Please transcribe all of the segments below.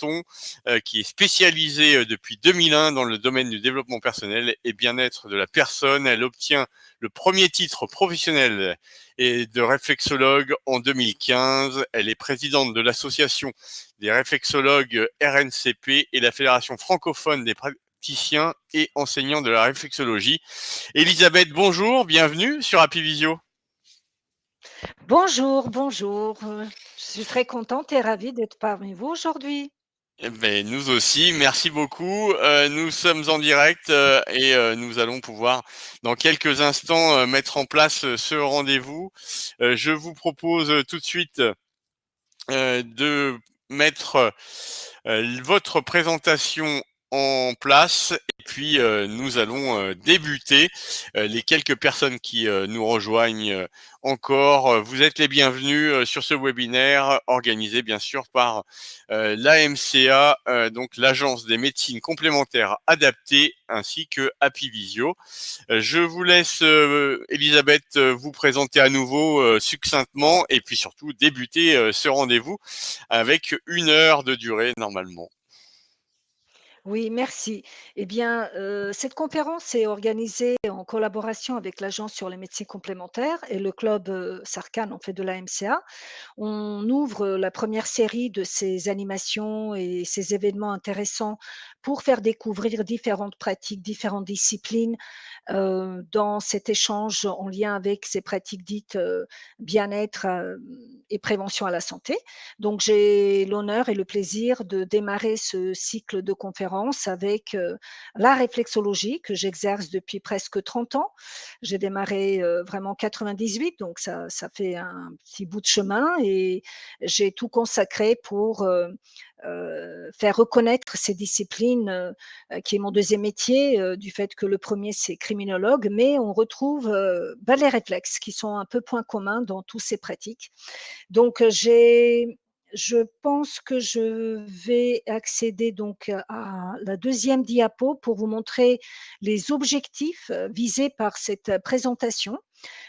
Menton, qui est spécialisée depuis 2001 dans le domaine du développement personnel et bien-être de la personne. Elle obtient le premier titre professionnel et de réflexologue en 2015. Elle est présidente de l'association des réflexologues RNCP et la Fédération francophone des praticiens et enseignants de la réflexologie. Elisabeth, bonjour, bienvenue sur Happy Visio. Bonjour, bonjour. Je suis très contente et ravie d'être parmi vous aujourd'hui. Eh ben, nous aussi, merci beaucoup. Nous sommes en direct et nous allons pouvoir dans quelques instants mettre en place ce rendez-vous. Je vous propose tout de suite de mettre votre présentation en place et puis nous allons débuter. Les quelques personnes qui nous rejoignent encore, vous êtes les bienvenus sur ce webinaire organisé bien sûr par l'AMCA, donc l'Agence des médecines complémentaires adaptées, ainsi que Happy Visio. Je vous laisse, Elisabeth, vous présenter à nouveau succinctement et puis surtout débuter ce rendez-vous avec 1 heure de durée normalement. Oui, merci. Eh bien, cette conférence est organisée en collaboration avec l'Agence sur les médecines complémentaires et le club, Sarkane, en fait, de l'AMCA. On ouvre la première série de ces animations et ces événements intéressants pour faire découvrir différentes pratiques, différentes disciplines, dans cet échange en lien avec ces pratiques dites, bien-être, et prévention à la santé. Donc j'ai l'honneur et le plaisir de démarrer ce cycle de conférences avec, la réflexologie que j'exerce depuis presque 30 ans. J'ai démarré, vraiment en 98, donc ça fait un petit bout de chemin et j'ai tout consacré pour, faire reconnaître ces disciplines, qui est mon deuxième métier, du fait que le premier c'est criminologue, mais on retrouve, les réflexes qui sont un peu point commun dans tous ces pratiques. Donc, je pense que je vais accéder donc à la deuxième diapo pour vous montrer les objectifs, visés par cette, présentation.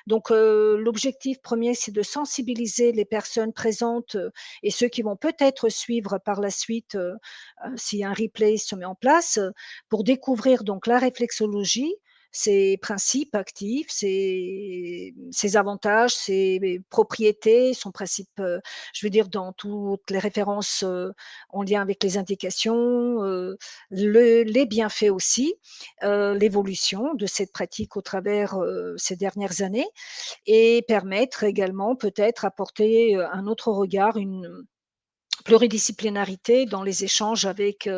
Donc, l'objectif premier, c'est de sensibiliser les personnes présentes, et ceux qui vont peut-être suivre par la suite, si un replay se met en place, pour découvrir donc la réflexologie, ses principes actifs, ses avantages, ses propriétés, son principe, je veux dire dans toutes les références, en lien avec les indications, les bienfaits aussi, l'évolution de cette pratique au travers, ces dernières années et permettre également peut-être apporter, un autre regard, une pluridisciplinarité dans les échanges avec,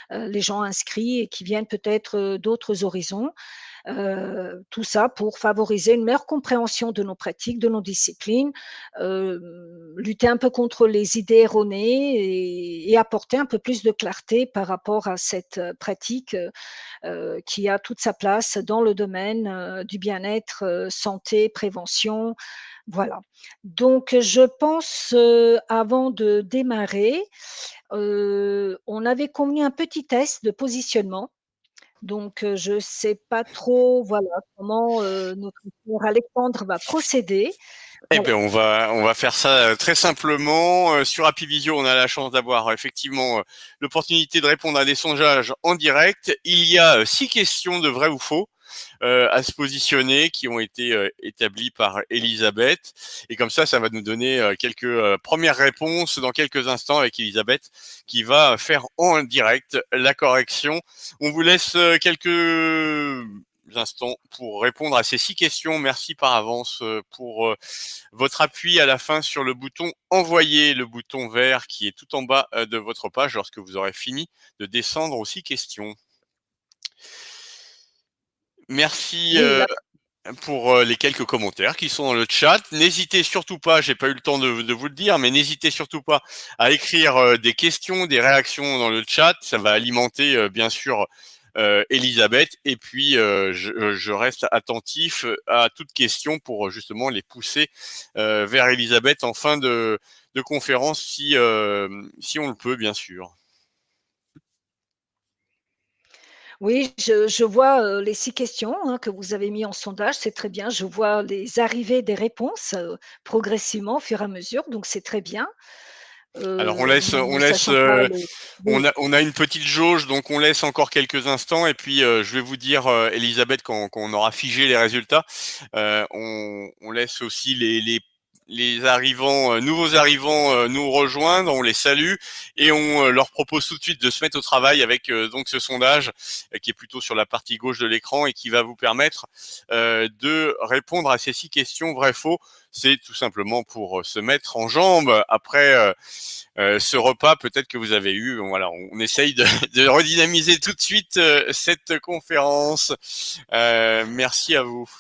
les gens inscrits et qui viennent peut-être, d'autres horizons. Tout ça pour favoriser une meilleure compréhension de nos pratiques, de nos disciplines, lutter un peu contre les idées erronées et apporter un peu plus de clarté par rapport à cette, pratique, qui a toute sa place dans le domaine, du bien-être, santé, prévention, voilà. Donc je pense, avant de démarrer, on avait convenu un petit test de positionnement. Donc je ne sais pas trop, voilà, comment, notre cher Alexandre va procéder. Eh Voilà. bien, on va faire ça très simplement. Sur Happy Visio, on a la chance d'avoir effectivement l'opportunité de répondre à des sondages en direct. Il y a 6 questions de vrai ou faux à se positionner qui ont été établies par Elisabeth. Et comme ça va nous donner quelques premières réponses dans quelques instants avec Elisabeth qui va faire en direct la correction. On vous laisse quelques instants pour répondre à ces 6 questions. Merci par avance pour votre appui à la fin sur le bouton envoyer, le bouton vert qui est tout en bas de votre page lorsque vous aurez fini de descendre aux 6 questions. Merci Oui, là pour les quelques commentaires qui sont dans le chat. N'hésitez surtout pas, j'ai pas eu le temps de vous le dire, mais n'hésitez surtout pas à écrire des questions, des réactions dans le chat. Ça va alimenter bien sûr Elisabeth. Et puis je reste attentif à toutes questions pour justement les pousser vers Elisabeth en fin de conférence si on le peut, bien sûr. oui, je vois, les 6 questions, hein, que vous avez mis en sondage, c'est très bien. Je vois les arrivées des réponses, progressivement au fur et à mesure, donc c'est très bien. Alors ne sachant pas les oui, on a une petite jauge, donc on laisse encore quelques instants et puis je vais vous dire, Elisabeth, quand on aura figé les résultats, on laisse aussi les arrivants, nouveaux arrivants, nous rejoindre, on les salue et on leur propose tout de suite de se mettre au travail avec donc ce sondage qui est plutôt sur la partie gauche de l'écran et qui va vous permettre de répondre à ces 6 questions vrai-faux. C'est tout simplement pour se mettre en jambes après ce repas peut-être que vous avez eu. Voilà, on essaye de redynamiser tout de suite cette conférence. Merci à vous.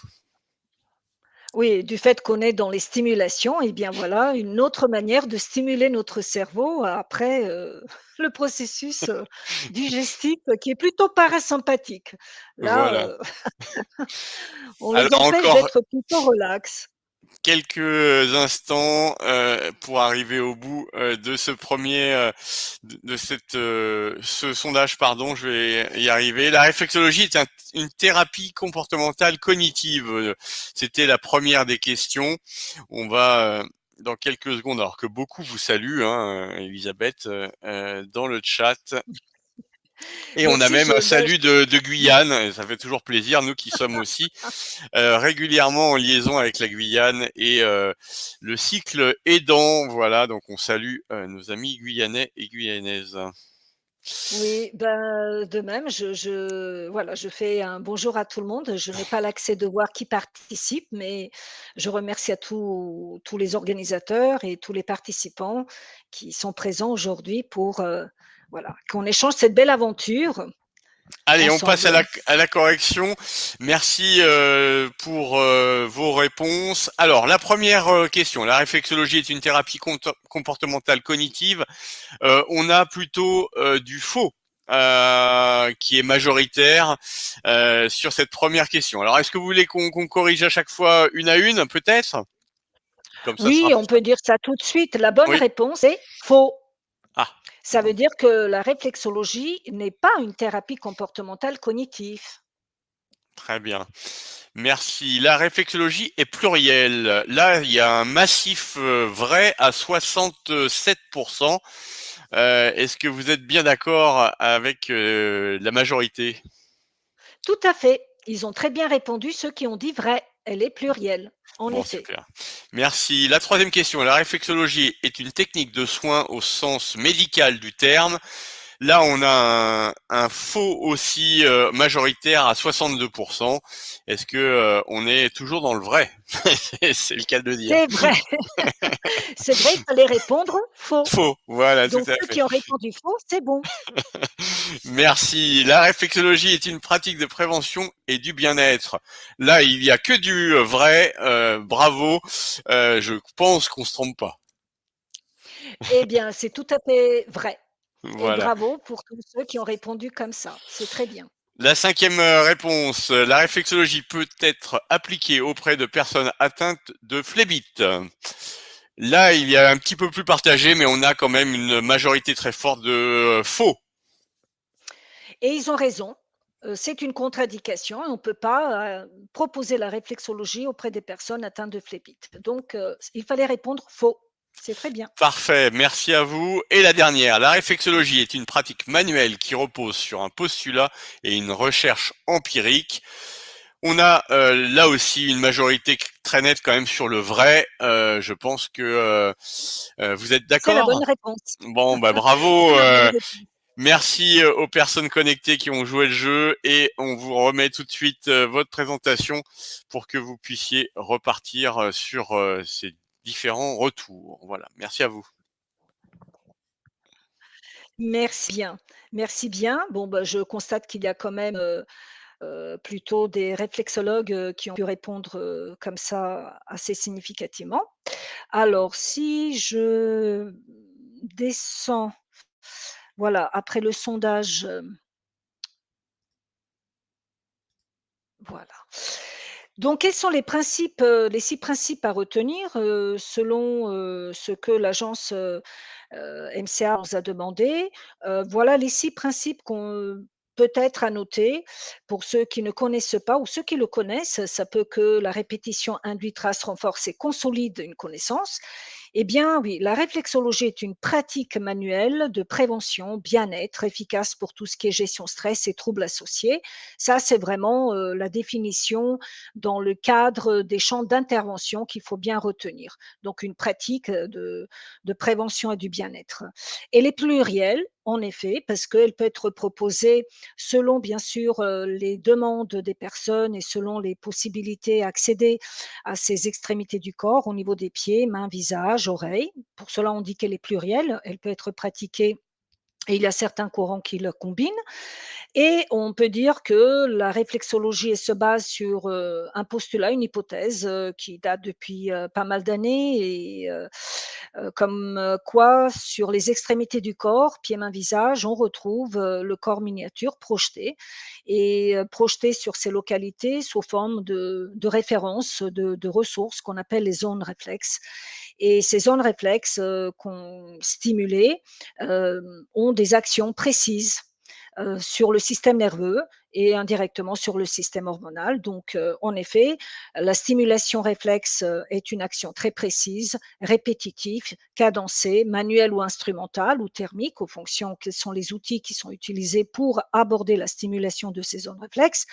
oui, du fait qu'on est dans les stimulations et bien voilà, une autre manière de stimuler notre cerveau après, le processus, digestif qui est plutôt parasympathique. Là, Voilà. on les Alors empêche encore d'être plutôt relax. quelques instants pour arriver au bout de ce premier de cette ce sondage, pardon, je vais y arriver. La réflexologie est une thérapie comportementale cognitive. C'était la première des questions. On va dans quelques secondes, alors que beaucoup vous saluent, hein, Elisabeth, dans le chat. Et on a Merci, même un ben, salut de Guyane, et ça fait toujours plaisir, nous qui sommes aussi régulièrement en liaison avec la Guyane et le cycle aidant. Voilà, donc on salue nos amis guyanais et guyanaises. oui, ben, de même, voilà, je fais un bonjour à tout le monde. Je n'ai pas l'accès de voir qui participe, mais je remercie à tous les organisateurs et tous les participants qui sont présents aujourd'hui pour, voilà, qu'on échange cette belle aventure Allez, on passe ensemble. à la correction. Merci pour vos réponses. Alors, la première question, la réflexologie est une thérapie comportementale cognitive. On a plutôt du faux qui est majoritaire sur cette première question. Alors, est-ce que vous voulez qu'on corrige à chaque fois une à une, peut-être? Comme ça sera Oui, plus on peut simple. dire ça tout de suite. La bonne Oui. réponse est faux. Ah, Ça veut bon, dire que la réflexologie n'est pas une thérapie comportementale cognitive. très bien. Merci. La réflexologie est plurielle. Là, il y a un massif vrai à 67%. Est-ce que vous êtes bien d'accord avec la majorité? Tout à fait. Ils ont très bien répondu, ceux qui ont dit vrai. Elle est plurielle, en Bon, effet. super. Merci. La troisième question. La réflexologie est une technique de soin au sens médical du terme. Là, on a un faux aussi majoritaire à 62%. Est-ce que on est toujours dans le vrai? C'est le cas de le dire. C'est vrai, c'est vrai, il fallait répondre faux. Faux, voilà, tout Donc à ceux fait. qui ont répondu faux, c'est bon. Merci. La réflexologie est une pratique de prévention et du bien-être. Là, il y a que du vrai. Bravo. Je pense qu'on se trompe pas. Eh bien, c'est tout à fait vrai et Voilà. bravo pour tous ceux qui ont répondu comme ça. C'est très bien. La cinquième réponse. La réflexologie peut être appliquée auprès de personnes atteintes de phlébite. Là, il y a un petit peu plus partagé, mais on a quand même une majorité très forte de faux. Et ils ont raison, c'est une contre-indication et on ne peut pas, proposer la réflexologie auprès des personnes atteintes de phlébite. Donc il fallait répondre faux. C'est très bien. Parfait, merci à vous. Et la dernière, la réflexologie est une pratique manuelle qui repose sur un postulat et une recherche empirique. On a là aussi une majorité très nette quand même sur le vrai. Je pense que vous êtes C'est la d'accord? bonne réponse. Bon, bah bravo. C'est la bonne réponse. Merci aux personnes connectées qui ont joué le jeu et on vous remet tout de suite votre présentation pour que vous puissiez repartir sur ces différents retours. Voilà, merci à vous. Merci bien, merci bien. Bon, bah, je constate qu'il y a quand même, plutôt des réflexologues, qui ont pu répondre, comme ça assez significativement. Alors si je descends, voilà, après le sondage, voilà. Donc quels sont les principes, les 6 principes à retenir, selon, ce que l'agence, MCA nous a demandé? Voilà les 6 principes qu'on peut-être à noter, pour ceux qui ne connaissent pas ou ceux qui le connaissent, ça peut que la répétition induit, trace, renforce et consolide une connaissance. Eh bien, oui, la réflexologie est une pratique manuelle de prévention, bien-être, efficace pour tout ce qui est gestion stress et troubles associés. Ça, c'est vraiment la définition dans le cadre des champs d'intervention qu'il faut bien retenir. Donc, une pratique de prévention et du bien-être. Elle est plurielle, en effet, parce qu'elle peut être proposée selon, bien sûr, les demandes des personnes et selon les possibilités à accéder à ces extrémités du corps au niveau des pieds, mains, visage, oreilles. Pour cela, on dit qu'elle est plurielle. Elle peut être pratiquée et il y a certains courants qui le combinent. Et on peut dire que la réflexologie, elle se base sur, un postulat, une hypothèse, qui date depuis, pas mal d'années et comme, quoi sur les extrémités du corps, pieds, mains, visage, on retrouve, le corps miniature projeté et projeté sur ces localités sous forme de références, de ressources qu'on appelle les zones réflexes et ces zones réflexes, qu'on stimulées, ont des actions précises sur le système nerveux et indirectement sur le système hormonal. Donc, en effet, la stimulation réflexe est une action très précise, répétitive, cadencée, manuelle ou instrumentale ou thermique, aux fonctions quels sont les outils qui sont utilisés pour aborder la stimulation de ces zones réflexes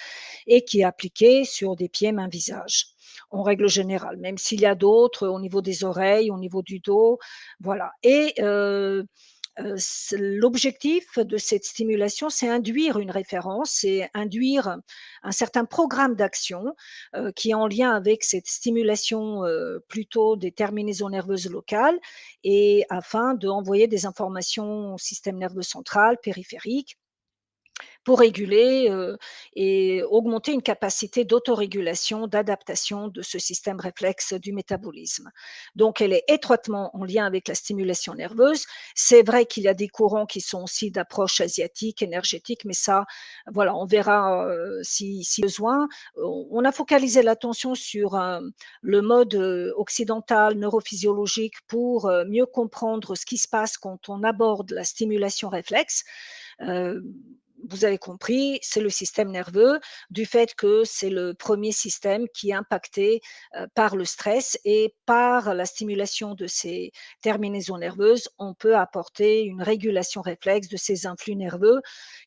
et qui est appliquée sur des pieds, mains, visage. En règle générale, même s'il y a d'autres au niveau des oreilles, au niveau du dos, voilà. Et l'objectif de cette stimulation, c'est induire une référence, c'est induire un certain programme d'action qui est en lien avec cette stimulation plutôt des terminaisons nerveuses locales et afin d'envoyer des informations au système nerveux central, périphérique pour réguler et augmenter une capacité d'autorégulation, d'adaptation de ce système réflexe du métabolisme. Donc, elle est étroitement en lien avec la stimulation nerveuse. C'est vrai qu'il y a des courants qui sont aussi d'approche asiatique, énergétique, mais ça, voilà, on verra si besoin. On a focalisé l'attention sur le mode occidental neurophysiologique pour mieux comprendre ce qui se passe quand on aborde la stimulation réflexe. Euh, vous avez compris, c'est le système nerveux, du fait que c'est le premier système qui est impacté par le stress et par la stimulation de ces terminaisons nerveuses, on peut apporter une régulation réflexe de ces influx nerveux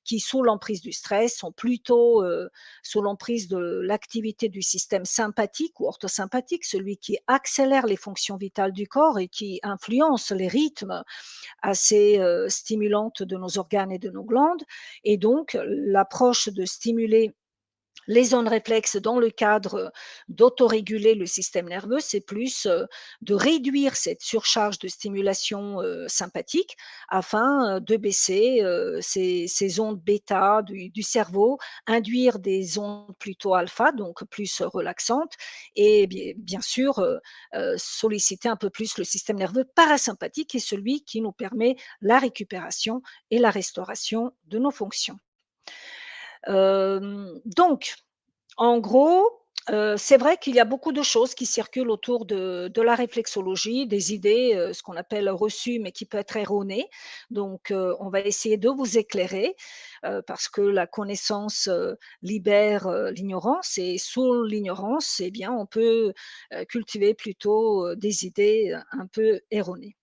qui, sous l'emprise du stress, sont plutôt sous l'emprise de l'activité du système sympathique ou orthosympathique, celui qui accélère les fonctions vitales du corps et qui influence les rythmes assez stimulantes de nos organes et de nos glandes. Et donc, l'approche de stimuler les zones réflexes dans le cadre d'autoréguler le système nerveux, c'est plus de réduire cette surcharge de stimulation sympathique afin de baisser ces ondes bêta du cerveau, induire des ondes plutôt alpha, donc plus relaxantes, et bien sûr solliciter un peu plus le système nerveux parasympathique, qui est celui qui nous permet la récupération et la restauration de nos fonctions. Donc, en gros, c'est vrai qu'il y a beaucoup de choses qui circulent autour de la réflexologie, des idées, ce qu'on appelle reçues, mais qui peut être erronées. Donc, on va essayer de vous éclairer, parce que la connaissance, libère, l'ignorance et sous l'ignorance, eh bien, on peut, cultiver plutôt, des idées, un peu erronées.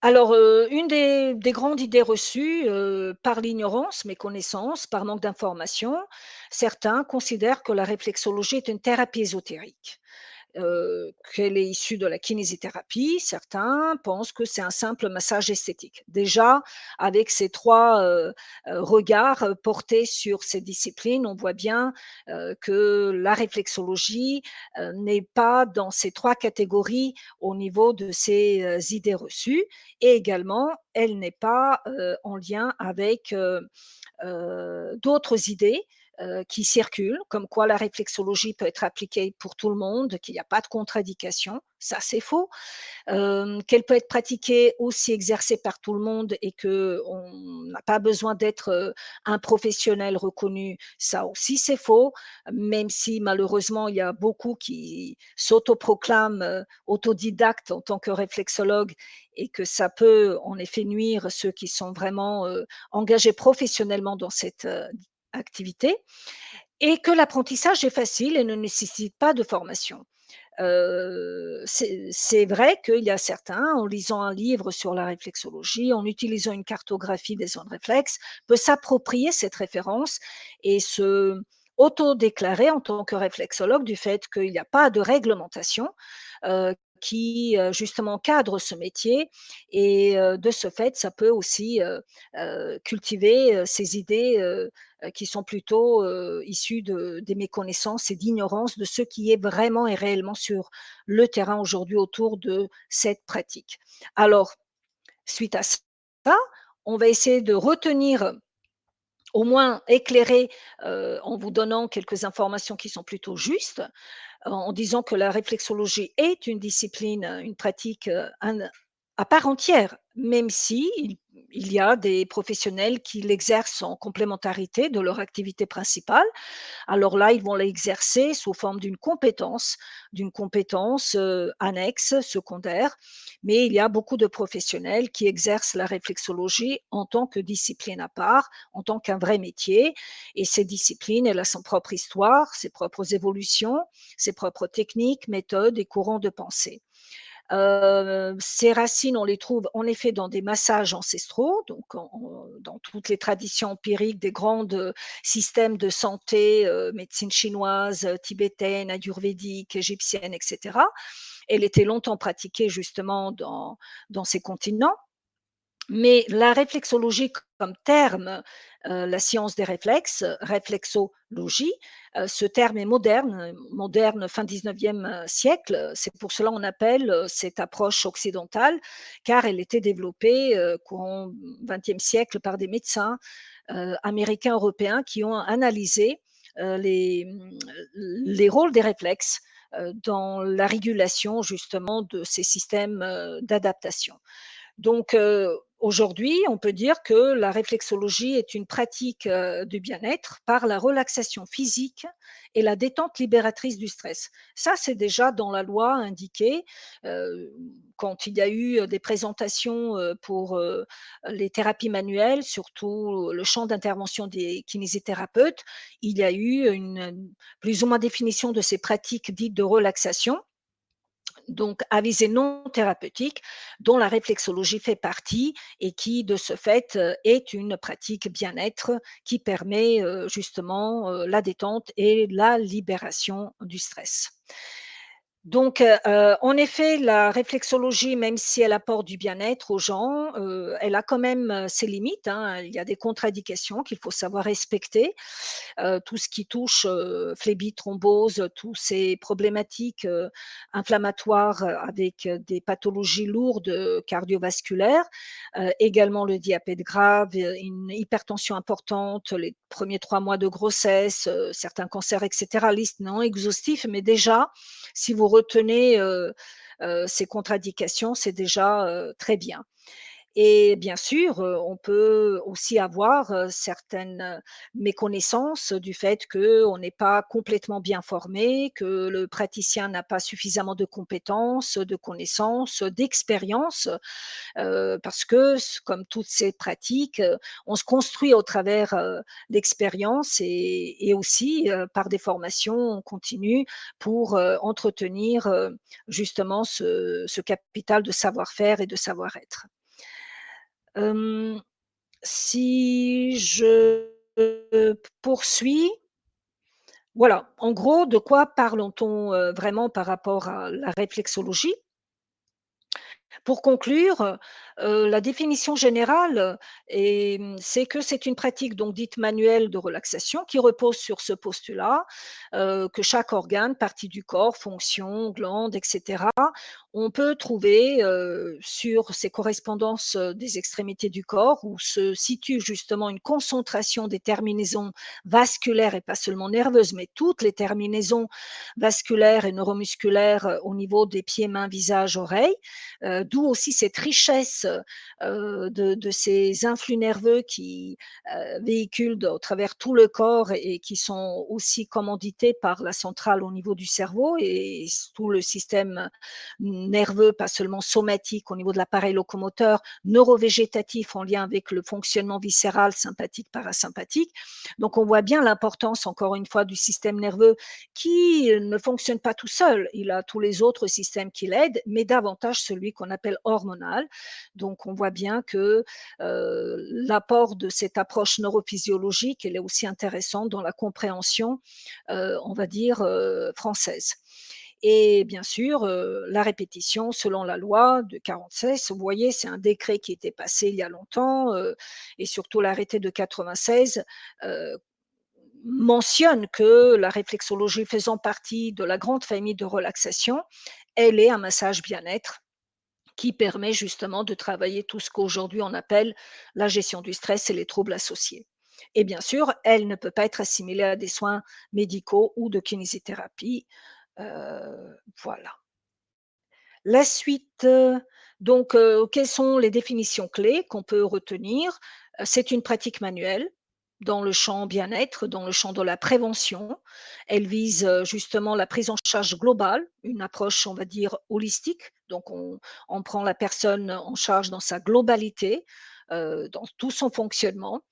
Alors, une des grandes idées reçues, par l'ignorance, méconnaissance, par manque d'information, certains considèrent que la réflexologie est une thérapie ésotérique, qu'elle est issue de la kinésithérapie. Certains pensent que c'est un simple massage esthétique. Déjà, avec ces 3 regards, portés sur ces disciplines, on voit bien, que la réflexologie, n'est pas dans ces 3 catégories au niveau de ces, idées reçues et également, elle n'est pas, en lien avec, d'autres idées, qui circulent, comme quoi la réflexologie peut être appliquée pour tout le monde, qu'il n'y a pas de contre-indication. Ça, c'est faux. Qu'elle peut être pratiquée, aussi exercée par tout le monde et qu'on n'a pas besoin d'être un professionnel reconnu, ça aussi c'est faux, même si malheureusement il y a beaucoup qui s'autoproclament autodidactes en tant que réflexologues et que ça peut en effet nuire ceux qui sont vraiment engagés professionnellement dans cette activité et que l'apprentissage est facile et ne nécessite pas de formation. C'est vrai qu'il y a certains, en lisant un livre sur la réflexologie, en utilisant une cartographie des zones réflexes, peut s'approprier cette référence et se auto-déclarer en tant que réflexologue du fait qu'il n'y a pas de réglementation qui justement cadre ce métier et de ce fait, ça peut aussi cultiver ces idées qui sont plutôt issues des méconnaissances et d'ignorance de ce qui est vraiment et réellement sur le terrain aujourd'hui autour de cette pratique. Alors, suite à ça, on va essayer de retenir au moins éclairer en vous donnant quelques informations qui sont plutôt justes, en disant que la réflexologie est une discipline, une pratique, à part entière, même si il y a des professionnels qui l'exercent en complémentarité de leur activité principale. Alors là, ils vont l'exercer sous forme d'une compétence, annexe, secondaire. Mais il y a beaucoup de professionnels qui exercent la réflexologie en tant que discipline à part, en tant qu'un vrai métier. Et cette discipline, elle a son propre histoire, ses propres évolutions, ses propres techniques, méthodes et courants de pensée. Ces racines, on les trouve en effet dans des massages ancestraux, donc dans toutes les traditions empiriques des grands systèmes de santé, médecine chinoise, tibétaine, ayurvédique, égyptienne, etc. Elle était longtemps pratiquée justement dans ces continents. Mais la réflexologie comme terme, la science des réflexes, réflexologie, ce terme est moderne fin 19e siècle. C'est pour cela on appelle cette approche occidentale, car elle était développée courant 20e siècle par des médecins américains, européens qui ont analysé les rôles des réflexes dans la régulation justement de ces systèmes d'adaptation. Donc, aujourd'hui, on peut dire que la réflexologie est une pratique, du bien-être par la relaxation physique et la détente libératrice du stress. Ça, c'est déjà dans la loi indiqué, heu, quand il y a eu, des présentations, pour, les thérapies manuelles, surtout le champ d'intervention des kinésithérapeutes, il y a eu plus ou moins définition de ces pratiques dites de relaxation donc à visée non thérapeutique, dont la réflexologie fait partie et qui, de ce fait, est une pratique bien-être qui permet, justement, la détente et la libération du stress. Donc, en effet, la réflexologie, même si elle apporte du bien-être aux gens, elle a quand même, ses limites, hein. Il y a des contre-indications qu'il faut savoir respecter. Tout ce qui touche, phlébite, thrombose, tous ces problématiques, inflammatoires, avec, des pathologies lourdes, cardiovasculaires, également le diabète grave, une hypertension importante, les premiers 3 mois de grossesse, certains cancers et cetera. Liste non exhaustive, mais déjà, si vous retenez, ces contre-indications, c'est déjà, très bien. Et bien sûr, on peut aussi avoir, certaines, méconnaissances du fait qu'on n'est pas complètement bien formé, que le praticien n'a pas suffisamment de compétences, de connaissances, d'expérience, parce que comme toutes ces pratiques, on se construit au travers, d'expériences et aussi, par des formations continues pour, entretenir, justement ce capital de savoir-faire et de savoir-être. Hem, si je poursuis, voilà, en gros, de quoi parle-t-on, vraiment par rapport à la réflexologie? Pour conclure, La définition générale c'est que c'est une pratique donc dite manuelle de relaxation qui repose sur ce postulat, que chaque organe, partie du corps, fonction, glande et cetera, on peut trouver, sur ces correspondances, des extrémités du corps où se situe justement une concentration des terminaisons vasculaires et pas seulement nerveuses, mais toutes les terminaisons vasculaires et neuromusculaires, au niveau des pieds, mains, visage, oreilles, d'où aussi cette richesse de ces influx nerveux qui véhiculent au travers tout le corps et qui sont aussi commandités par la centrale au niveau du cerveau et tout le système nerveux, pas seulement somatique au niveau de l'appareil locomoteur, neurovégétatif en lien avec le fonctionnement viscéral, sympathique, parasympathique. Donc on voit bien l'importance, encore une fois, du système nerveux qui ne fonctionne pas tout seul. Il a tous les autres systèmes qui l'aident, mais davantage celui qu'on appelle hormonal. Donc on voit bien que l'apport de cette approche neurophysiologique, elle est aussi intéressante dans la compréhension, on va dire, française. Et bien sûr, la répétition selon la loi de 46, vous voyez, c'est un décret qui était passé il y a longtemps, et surtout l'arrêté de 96, heu, mentionne que la réflexologie faisant partie de la grande famille de relaxation, elle est un massage bien-être qui permet justement de travailler tout ce qu'aujourd'hui on appelle la gestion du stress et les troubles associés. Et bien sûr, elle ne peut pas être assimilée à des soins médicaux ou de kinésithérapie. Voilà. La suite, donc quelles sont les définitions clés qu'on peut retenir? C'est une pratique manuelle dans le champ bien-être, dans le champ de la prévention. Elle vise, justement la prise en charge globale, une approche, on va dire, holistique. Donc on prend la personne en charge dans sa globalité, dans tout son fonctionnement.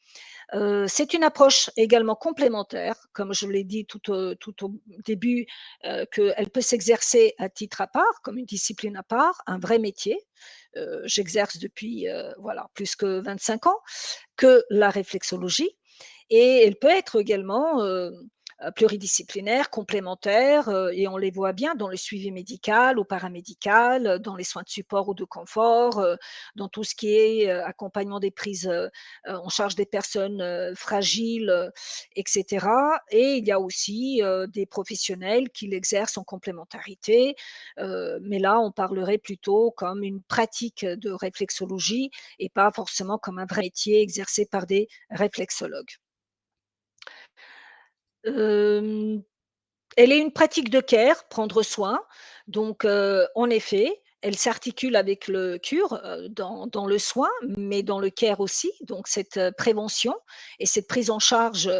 C'est une approche également complémentaire, comme je l'ai dit tout au début, qu'elle peut s'exercer à titre à part, comme une discipline à part, un vrai métier. J'exerce depuis, voilà, plus que 25 ans, que la réflexologie et elle peut être également, pluridisciplinaire, complémentaire, et on les voit bien dans le suivi médical ou paramédical, dans les soins de support ou de confort, dans tout ce qui est, accompagnement des prises, en charge des personnes, fragiles, et cetera et il y a aussi, des professionnels qui l'exercent en complémentarité, mais là, on parlerait plutôt comme une pratique de réflexologie et pas forcément comme un vrai métier exercé par des réflexologues. Hem, Elle est une pratique de care, prendre soin. Donc, en effet, elle s'articule avec le cure, dans le soin, mais dans le care aussi. Donc cette, prévention et cette prise en charge,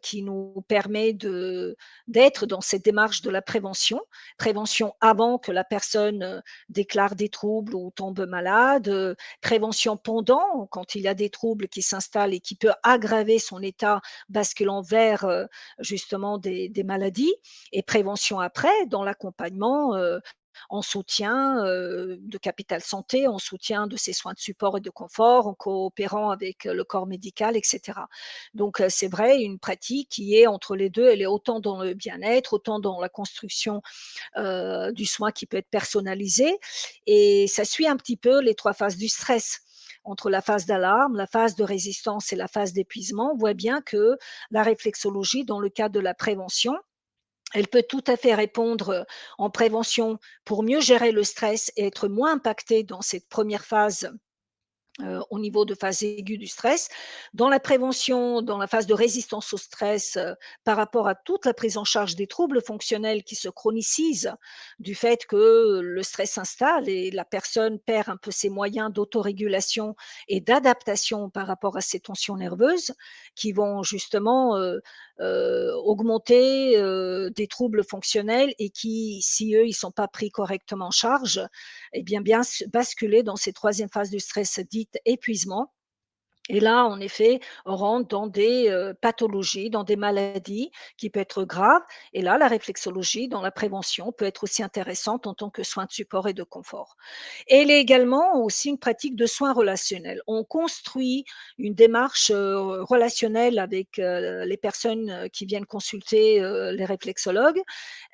qui nous permet d'être dans cette démarche de la prévention. Prévention avant que la personne, déclare des troubles ou tombe malade, prévention pendant, quand il y a des troubles qui s'installent et qui peut aggraver son état basculant vers, justement des maladies et prévention après dans l'accompagnement, en soutien, de capital santé, en soutien de ces soins de support et de confort, en coopérant avec, le corps médical et cetera. Donc, c'est vrai, une pratique qui est entre les 2. Elle est autant dans le bien-être, autant dans la construction, du soin qui peut être personnalisé et ça suit un petit peu les 3 phases du stress. Entre la phase d'alarme, la phase de résistance et la phase d'épuisement, on voit bien que la réflexologie, dans le cadre de la prévention, elle peut tout à fait répondre, en prévention pour mieux gérer le stress et être moins impacté dans cette première phase au niveau de phase aiguë du stress. Dans la prévention, dans la phase de résistance au stress, par rapport à toute la prise en charge des troubles fonctionnels qui se chronicisent du fait que le stress s'installe et la personne perd un peu ses moyens d'autorégulation et d'adaptation par rapport à ces tensions nerveuses qui vont justement, augmenter, des troubles fonctionnels et qui, si eux, ils sont pas pris correctement en charge, eh bien, basculer dans ces troisième phases du stress dite épuisement Et là, en effet, on rentre dans des pathologies, dans des maladies qui peuvent être graves. Et là, la réflexologie, dans la prévention, peut être aussi intéressante en tant que soin de support et de confort. Et elle est également aussi une pratique de soins relationnels. On construit une démarche relationnelle avec les personnes qui viennent consulter les réflexologues.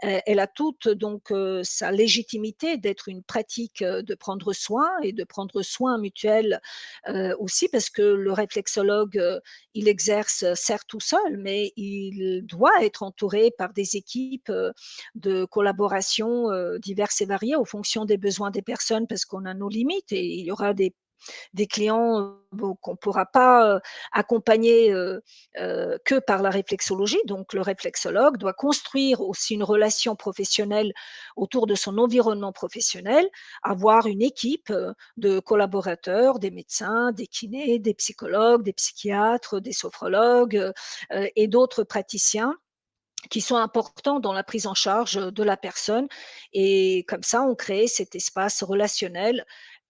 Elle a toute donc sa légitimité d'être une pratique de prendre soin et de prendre soin mutuel aussi parce que le réflexologue, il exerce certes tout seul, mais il doit être entouré par des équipes de collaboration diverses et variées en fonction des besoins des personnes parce qu'on a nos limites et il y aura des clients qu'on ne pourra pas accompagner que par la réflexologie. Donc, le réflexologue doit construire aussi une relation professionnelle autour de son environnement professionnel, avoir une équipe de collaborateurs, des médecins, des kinés, des psychologues, des psychiatres, des sophrologues et d'autres praticiens qui sont importants dans la prise en charge de la personne. Et comme ça, on crée cet espace relationnel,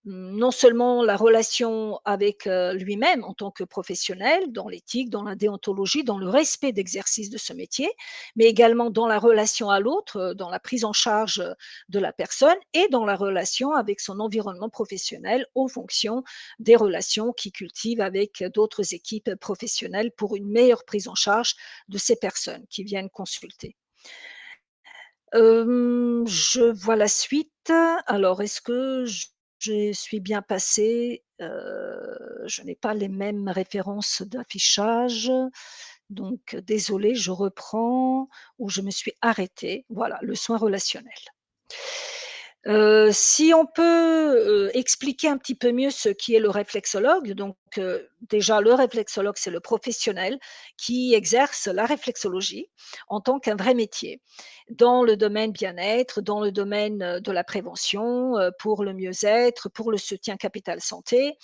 non seulement la relation avec lui-même en tant que professionnel, dans l'éthique, dans la déontologie, dans le respect d'exercice de ce métier, mais également dans la relation à l'autre, dans la prise en charge de la personne et dans la relation avec son environnement professionnel en fonction des relations qu'il cultive avec d'autres équipes professionnelles pour une meilleure prise en charge de ces personnes qui viennent consulter. Je vois la suite. Alors est-ce que je suis bien passée? Je n'ai pas les mêmes références d'affichage, donc désolée, je reprends où je me suis arrêtée. Voilà, le soin relationnel. Si on peut expliquer un petit peu mieux ce qui est le réflexologue, donc déjà le réflexologue, c'est le professionnel qui exerce la réflexologie en tant qu'un vrai métier, dans le domaine bien-être, dans le domaine, de la prévention, pour le mieux-être, pour le soutien capital santé.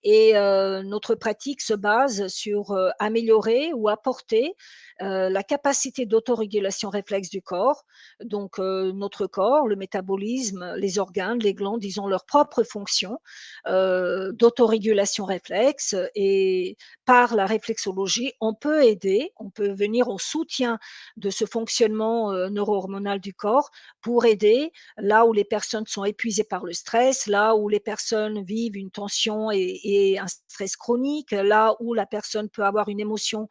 Et notre pratique se base sur améliorer ou apporter la capacité d'autorégulation réflexe du corps. Donc, notre corps, le métabolisme, les organes, les glandes, ils ont leur propre fonction d'autorégulation réflexe. Et par la réflexologie, on peut aider, on peut venir au soutien de ce fonctionnement neuro-hormonal du corps pour aider là où les personnes sont épuisées par le stress, là où les personnes vivent une tension et un stress chronique, là où la personne peut avoir une émotion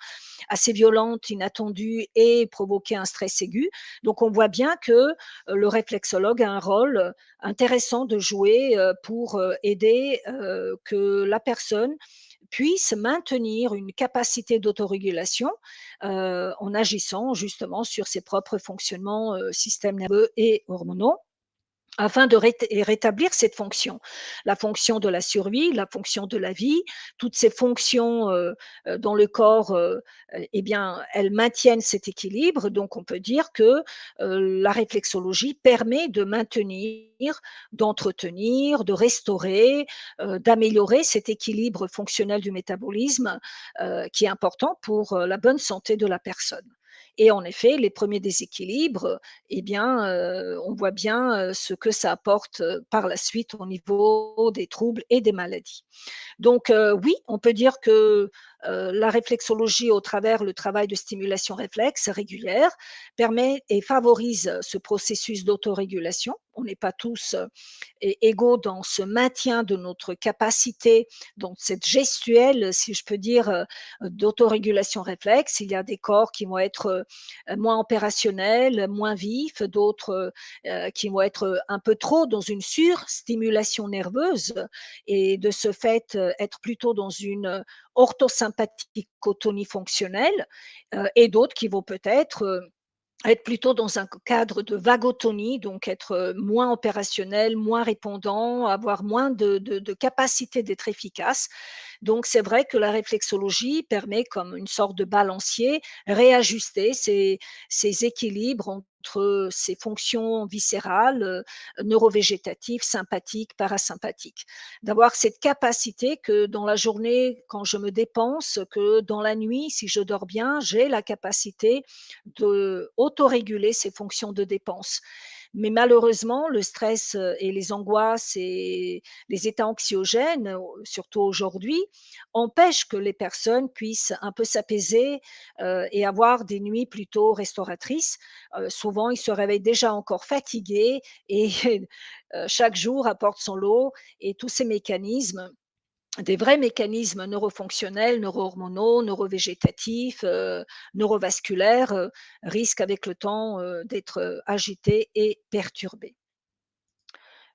assez violente, inattendue et provoquer un stress aigu. Donc on voit bien que le réflexologue a un rôle intéressant de jouer pour aider que la personne puisse maintenir une capacité d'autorégulation en agissant justement sur ses propres fonctionnements système nerveux et hormonaux afin de rétablir cette fonction. La fonction de la survie, la fonction de la vie, toutes ces fonctions dans le corps, eh bien, elles maintiennent cet équilibre. Donc, on peut dire que la réflexologie permet de maintenir, d'entretenir, de restaurer, d'améliorer cet équilibre fonctionnel du métabolisme qui est important pour la bonne santé de la personne. Et en effet, les premiers déséquilibres, eh bien, on voit bien ce que ça apporte par la suite au niveau des troubles et des maladies. Donc oui, on peut dire que la réflexologie, au travers le travail de stimulation réflexe régulière, permet et favorise ce processus d'autorégulation. On n'est pas tous égaux dans ce maintien de notre capacité, dans cette gestuelle, si je peux dire, d'autorégulation réflexe. Il y a des corps qui vont être moins opérationnels, moins vifs, d'autres qui vont être un peu trop dans une surstimulation nerveuse et de ce fait être plutôt dans une orthosympathicotonie fonctionnelle et d'autres qui vont peut-être être plutôt dans un cadre de vagotonie, donc être moins opérationnel, moins répondant, avoir moins de capacité d'être efficace. Donc c'est vrai que la réflexologie permet comme une sorte de balancier, réajuster ces équilibres entre ces fonctions viscérales, neurovégétatives, sympathiques, parasympathiques. D'avoir cette capacité que dans la journée, quand je me dépense, que dans la nuit, si je dors bien, j'ai la capacité d'autoréguler ces fonctions de dépense. Mais malheureusement, le stress et les angoisses et les états anxiogènes, surtout aujourd'hui, empêchent que les personnes puissent un peu s'apaiser et avoir des nuits plutôt restauratrices. Souvent, ils se réveillent déjà encore fatigués et chaque jour apporte son lot et tous ces mécanismes des vrais mécanismes neurofonctionnels, neurohormonaux, neurovégétatifs, neurovasculaires, risquent avec le temps, d'être, agités et perturbés.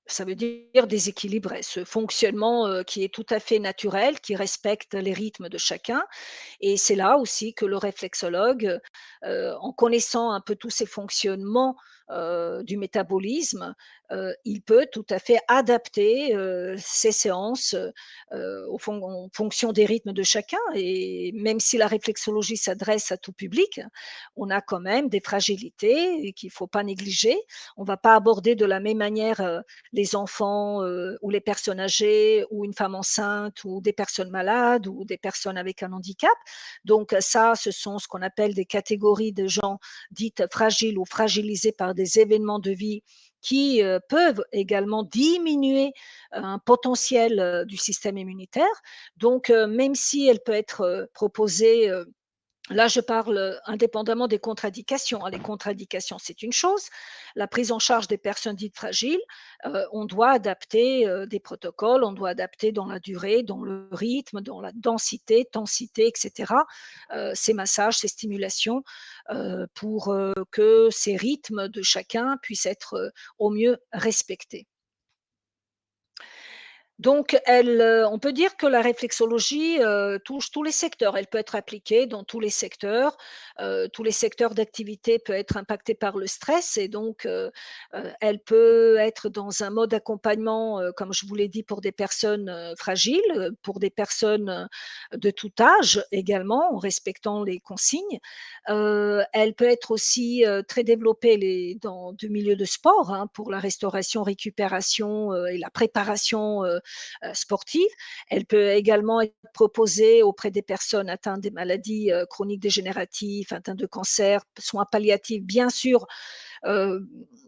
Ça veut dire déséquilibré. Ce fonctionnement, qui est tout à fait naturel, qui respecte les rythmes de chacun et c'est là aussi que le réflexologue, en connaissant un peu tous ces fonctionnements, du métabolisme, il peut tout à fait adapter, ses séances, en fonction des rythmes de chacun et même si la réflexologie s'adresse à tout public, on a quand même des fragilités qu'il ne faut pas négliger. On ne va pas aborder de la même manière, les enfants, ou les personnes âgées ou une femme enceinte ou des personnes malades ou des personnes avec un handicap. Donc ça, ce sont ce qu'on appelle des catégories de gens dites fragiles ou fragilisés par des événements de vie qui peuvent également diminuer un potentiel du système immunitaire. Donc, même si elle peut être proposée là, je parle, indépendamment des contre-indications, hein. Les contre-indications, c'est une chose. La prise en charge des personnes dites fragiles, on doit adapter, des protocoles, on doit adapter dans la durée, dans le rythme, dans la densité, tensité et cetera, ces massages, ces stimulations, pour, que ces rythmes de chacun puissent être, au mieux respectés. Donc elle, on peut dire que la réflexologie, touche tous les secteurs. Elle peut être appliquée dans tous les secteurs d'activité peuvent être impactés par le stress et donc elle peut être dans un mode d'accompagnement, comme je vous l'ai dit, pour des personnes, fragiles, pour des personnes, de tout âge également, en respectant les consignes. Elle peut être aussi, très développée dans du milieu de sport, hein, pour la restauration, récupération, et la préparation, sportive. Elle peut également être proposée auprès des personnes atteintes des maladies chroniques dégénératives, atteintes de cancer, soins palliatifs, bien sûr, euh,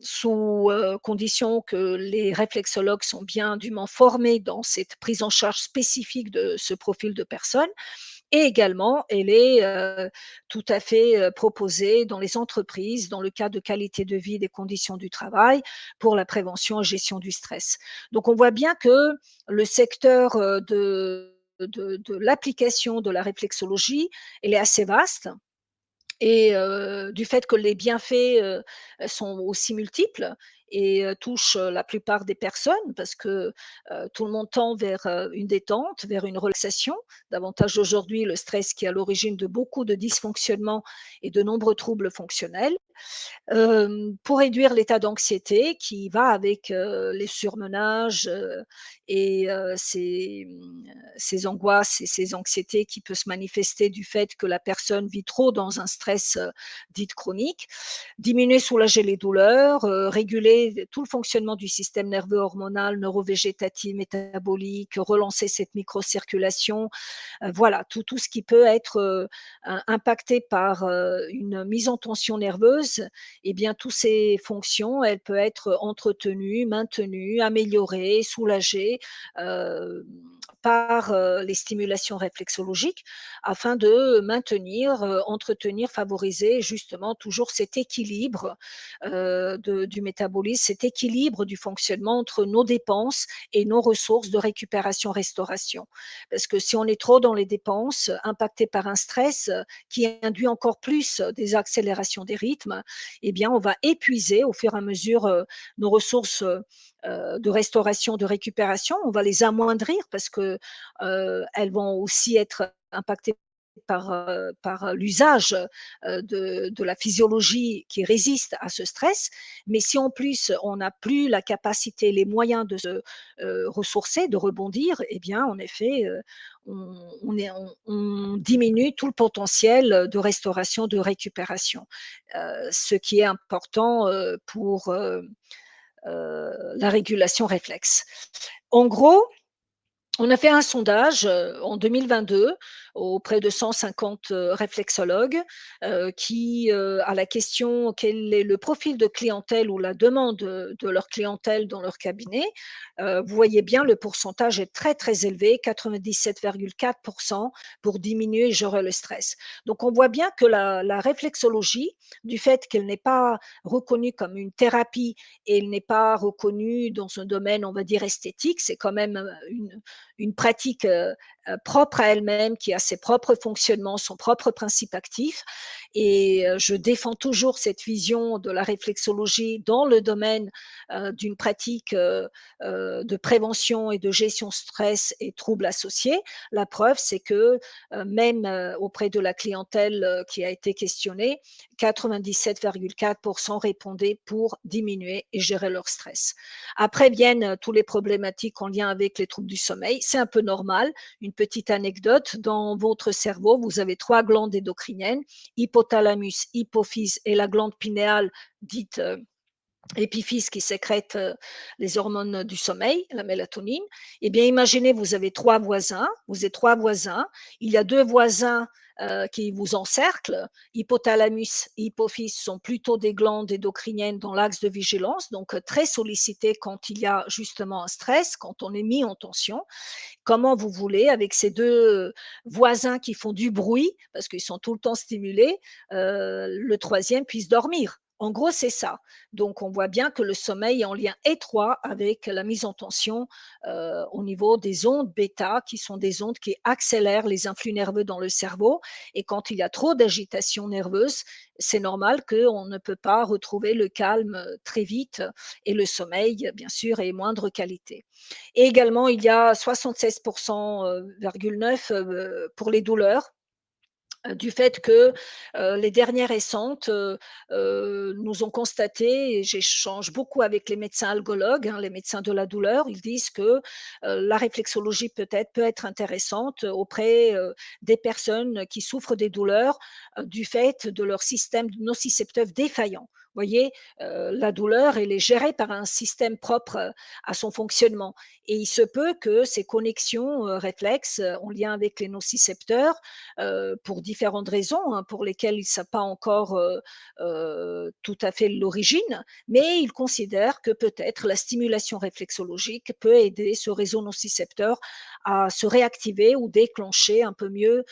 sous condition que les réflexologues sont bien dûment formés dans cette prise en charge spécifique de ce profil de personnes. Et également, elle est tout à fait proposée dans les entreprises, dans le cadre de qualité de vie, des conditions du travail, pour la prévention et gestion du stress. Donc, on voit bien que le secteur de l'application de la réflexologie, elle est assez vaste et du fait que les bienfaits, sont aussi multiples et touchent la plupart des personnes parce que, tout le monde tend vers, une détente, vers une relaxation. Davantage aujourd'hui, le stress qui est à l'origine de beaucoup de dysfonctionnements et de nombreux troubles fonctionnels. Pour réduire l'état d'anxiété qui va avec, les surmenages, et ces angoisses et ces anxiétés qui peut se manifester du fait que la personne vit trop dans un stress, dit chronique. Diminuer, soulager les douleurs, réguler tout le fonctionnement du système nerveux hormonal, neurovégétatif, métabolique, relancer cette microcirculation, voilà, tout ce qui peut être, impacté par, une mise en tension nerveuse eh bien, toutes ces fonctions, elles peuvent être entretenues, maintenues, améliorées, soulagées, heu, par, les stimulations réflexologiques afin de maintenir, entretenir, favoriser justement toujours cet équilibre, du métabolisme, cet équilibre du fonctionnement entre nos dépenses et nos ressources de récupération-restauration. Parce que si on est trop dans les dépenses, impacté par un stress, qui induit encore plus des accélérations des rythmes, eh bien, on va épuiser au fur et à mesure nos ressources de restauration, de récupération. On va les amoindrir parce que elles vont aussi être impactées par l'usage de la physiologie qui résiste à ce stress. Mais si en plus on n'a plus la capacité, les moyens de se ressourcer, de rebondir, eh bien en effet, on diminue tout le potentiel de restauration, de récupération. Ce qui est important pour la régulation réflexe. En gros, On a fait un sondage en 2022 auprès de 150 réflexologues qui, à la question quel est le profil de clientèle ou la demande de leur clientèle dans leur cabinet, vous voyez bien le pourcentage est très très élevé, 97,4% pour diminuer et gérer le stress. Donc on voit bien que la réflexologie, du fait qu'elle n'est pas reconnue comme une thérapie et elle n'est pas reconnue dans un domaine, on va dire, esthétique, c'est quand même une pratique propre à elle-même, qui a ses propres fonctionnements, son propre principe actif. Et je défends toujours cette vision de la réflexologie dans le domaine d'une pratique de prévention et de gestion stress et troubles associés. La preuve, c'est que même auprès de la clientèle qui a été questionnée, 97,4% répondaient pour diminuer et gérer leur stress. Après viennent tous les problématiques en lien avec les troubles du sommeil. C'est un peu normal. Une petite anecdote, dans votre cerveau, vous avez 3 glandes endocriniennes, hypothalamus, hypophyse et la glande pinéale dite épiphyse qui sécrète les hormones du sommeil, la mélatonine. Eh bien, imaginez, vous êtes trois voisins, il y a deux voisins qui vous encerclent. Hypothalamus et hypophyse sont plutôt des glandes endocriniennes dans l'axe de vigilance, donc très sollicitées quand il y a justement un stress, quand on est mis en tension. Comment vous voulez, avec ces deux voisins qui font du bruit, parce qu'ils sont tout le temps stimulés, le troisième puisse dormir. En gros, c'est ça. Donc, on voit bien que le sommeil est en lien étroit avec la mise en tension au niveau des ondes bêta, qui sont des ondes qui accélèrent les influx nerveux dans le cerveau. Et quand il y a trop d'agitation nerveuse, c'est normal qu'on ne peut pas retrouver le calme très vite et le sommeil, bien sûr, est moindre qualité. Et également, il y a 76,9 pour les douleurs, du fait que les dernières récentes nous ont constaté, et j'échange beaucoup avec les médecins algologues, hein, les médecins de la douleur, ils disent que la réflexologie peut être intéressante auprès des personnes qui souffrent des douleurs du fait de leur système nocicepteur défaillant. Vous voyez, la douleur, elle est gérée par un système propre à son fonctionnement. Et il se peut que ces connexions réflexes en lien avec les nocicepteurs pour différentes raisons, hein, pour lesquelles ils ne savent pas encore tout à fait l'origine, mais ils considèrent que peut-être la stimulation réflexologique peut aider ce réseau nocicepteur à se réactiver ou déclencher un peu mieux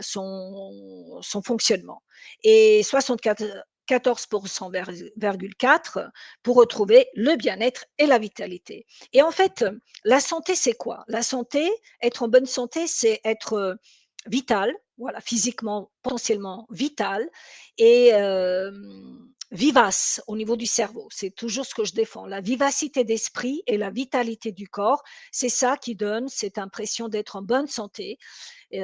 son fonctionnement. Et 64 14,4 pour retrouver le bien-être et la vitalité. Et en fait, la santé, c'est quoi? La santé, être en bonne santé, c'est être vital, voilà, physiquement, potentiellement vital et vivace au niveau du cerveau. C'est toujours ce que je défends. La vivacité d'esprit et la vitalité du corps, c'est ça qui donne cette impression d'être en bonne santé.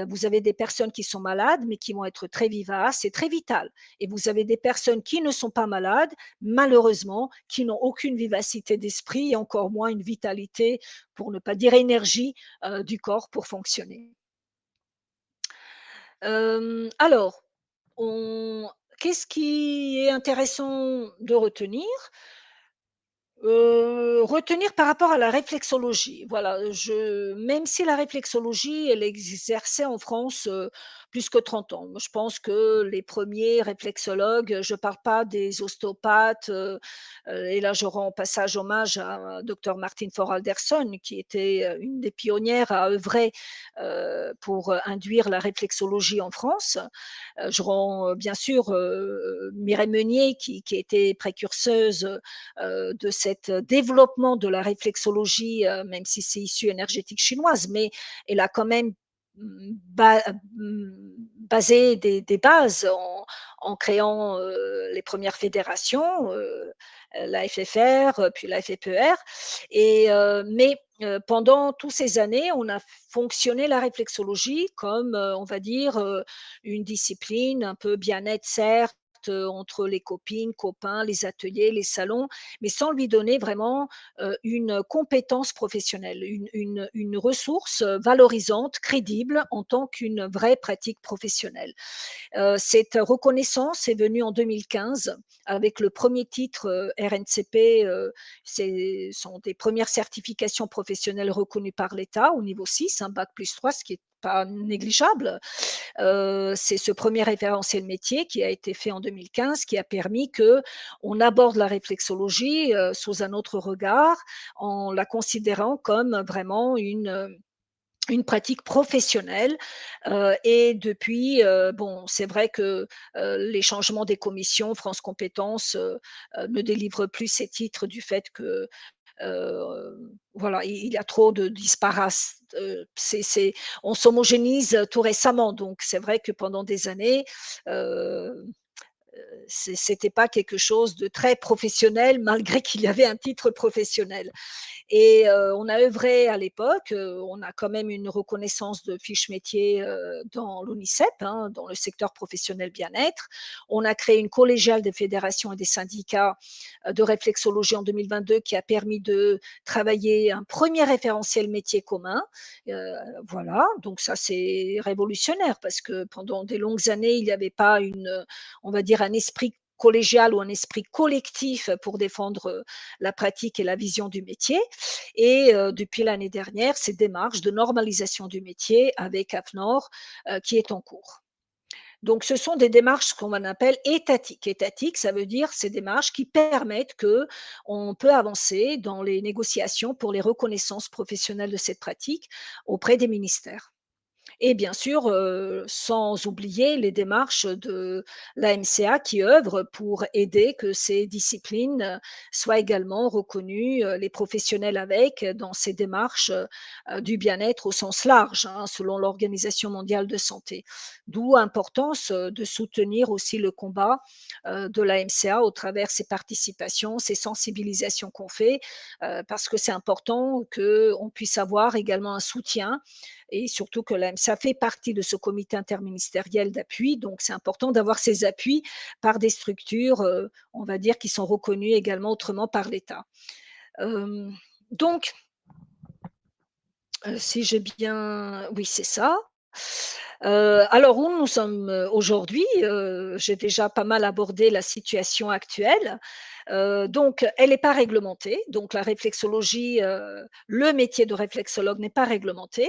Vous avez des personnes qui sont malades, mais qui vont être très vivaces et très vitales. Et vous avez des personnes qui ne sont pas malades, malheureusement, qui n'ont aucune vivacité d'esprit et encore moins une vitalité, pour ne pas dire énergie, du corps pour fonctionner. Alors, on qu'est-ce qui est intéressant de retenir? Retenir par rapport à la réflexologie, voilà, je même si la réflexologie, elle exerçait en France, plus que 30 ans. Moi, je pense que les premiers réflexologues, je parle pas des ostéopathes, et là, je rends au passage hommage à docteur Martine Fort-Alderson, qui était, une des pionnières à œuvrer, pour, induire la réflexologie en France. Je rends, bien sûr, Mireille Meunier qui a été précurseuse, de cet développement de la réflexologie, même si c'est issu énergétique chinoise, mais elle a quand même basé des bases en créant les premières fédérations, la FFR, puis la FFER. Et, mais pendant toutes ces années, on a fonctionné la réflexologie comme, on va dire, une discipline un peu bien-être, certes, découverte entre les copines, copains, les ateliers, les salons, mais sans lui donner vraiment une compétence professionnelle, une ressource valorisante, crédible en tant qu'une vraie pratique professionnelle. Cette reconnaissance est venue en 2015 avec le premier titre RNCP. Ce sont des premières certifications professionnelles reconnues par l'État au niveau 6, un bac plus 3, ce qui est pas négligeable. C'est ce premier référentiel métier qui a été fait en 2015 qui a permis que on aborde la réflexologie sous un autre regard en la considérant comme vraiment une pratique professionnelle et depuis, bon, c'est vrai que les changements des commissions, France Compétences ne délivrent plus ces titres du fait que voilà, il y a trop de disparates. On s'homogénise tout récemment, donc c'est vrai que pendant des années, euh, c'était pas quelque chose de très professionnel malgré qu'il y avait un titre professionnel. Et on a œuvré à l'époque, on a quand même une reconnaissance de fiche métier dans l'ONICEP, hein, dans le secteur professionnel bien-être. On a créé une collégiale des fédérations et des syndicats de réflexologie en 2022 qui a permis de travailler un premier référentiel métier commun. Voilà, donc ça c'est révolutionnaire parce que pendant des longues années, il n'y avait pas on va dire un esprit collégial ou un esprit collectif pour défendre la pratique et la vision du métier. Et depuis l'année dernière, cette démarche de normalisation du métier avec AFNOR qui est en cours. Donc, ce sont des démarches qu'on appelle étatiques. Étatiques, ça veut dire ces démarches qui permettent que on peut avancer dans les négociations pour les reconnaissances professionnelles de cette pratique auprès des ministères. Et bien sûr, sans oublier les démarches de la MCA qui œuvre pour aider que ces disciplines soient également reconnues, les professionnels avec, dans ces démarches du bien-être au sens large, hein, selon l'Organisation mondiale de santé. D'où l'importance de soutenir aussi le combat de la MCA au travers ses participations, ses sensibilisations qu'on fait, parce que c'est important qu'on puisse avoir également un soutien et surtout que l'AMSA fait partie de ce comité interministériel d'appui. Donc, c'est important d'avoir ces appuis par des structures, on va dire, qui sont reconnues également autrement par l'État. Donc, si j'ai bien, oui, c'est ça. Alors où nous sommes aujourd'hui, j'ai déjà pas mal abordé la situation actuelle. Donc, elle n'est pas réglementée. Donc, la réflexologie, le métier de réflexologue n'est pas réglementé.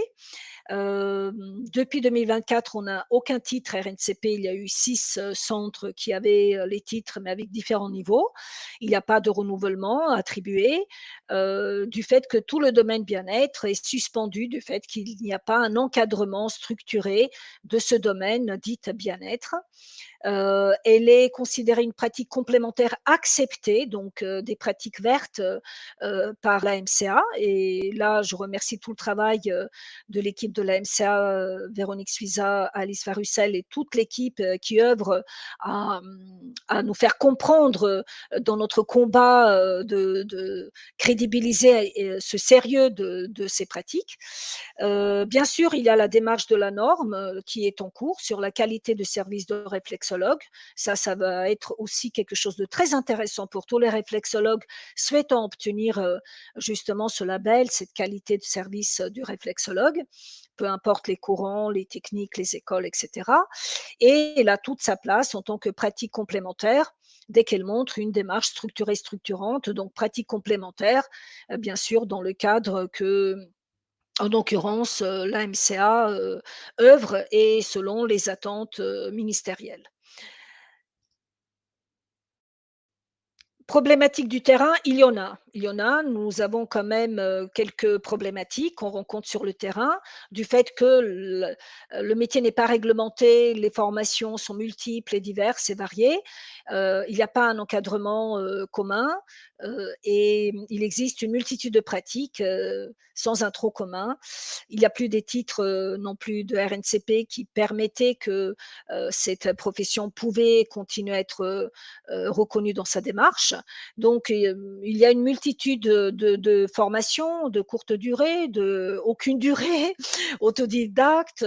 Depuis 2024, on n'a aucun titre RNCP. Il y a eu 6 centres qui avaient les titres, mais avec différents niveaux. Il n'y a pas de renouvellement attribué du fait que tout le domaine bien-être est suspendu, du fait qu'il n'y a pas un encadrement structuré de ce domaine dit bien-être. Elle est considérée une pratique complémentaire acceptée, donc des pratiques vertes par la MCA. Et là, je remercie tout le travail de l'équipe de la MCA, Véronique Suiza, Alice Varussel et toute l'équipe qui œuvre à nous faire comprendre dans notre combat de crédibiliser ce sérieux de ces pratiques. Bien sûr, il y a la démarche de la norme qui est en cours sur la qualité de service de réflexologue. Ça va être aussi quelque chose de très intéressant pour tous les réflexologues souhaitant obtenir justement ce label, cette qualité de service du réflexologue, peu importe les courants, les techniques, les écoles, etc. Et elle a toute sa place en tant que pratique complémentaire dès qu'elle montre une démarche structurée, structurante, donc pratique complémentaire, bien sûr, dans le cadre que en l'occurrence, la MCA, œuvre et selon les attentes, ministérielles. Problématiques du terrain, il y en a. Il y en a. Nous avons quand même, quelques problématiques qu'on rencontre sur le terrain, du fait que le métier n'est pas réglementé, les formations sont multiples et diverses et variées. Il n'y a pas un encadrement, commun, et il existe une multitude de pratiques, sans un tronc commun. Il n'y a plus des titres, non plus de RNCP qui permettaient que, cette profession pouvait continuer à être, reconnue dans sa démarche. Donc, il y a une multitude multitude de formations de courte durée, de aucune durée, autodidacte.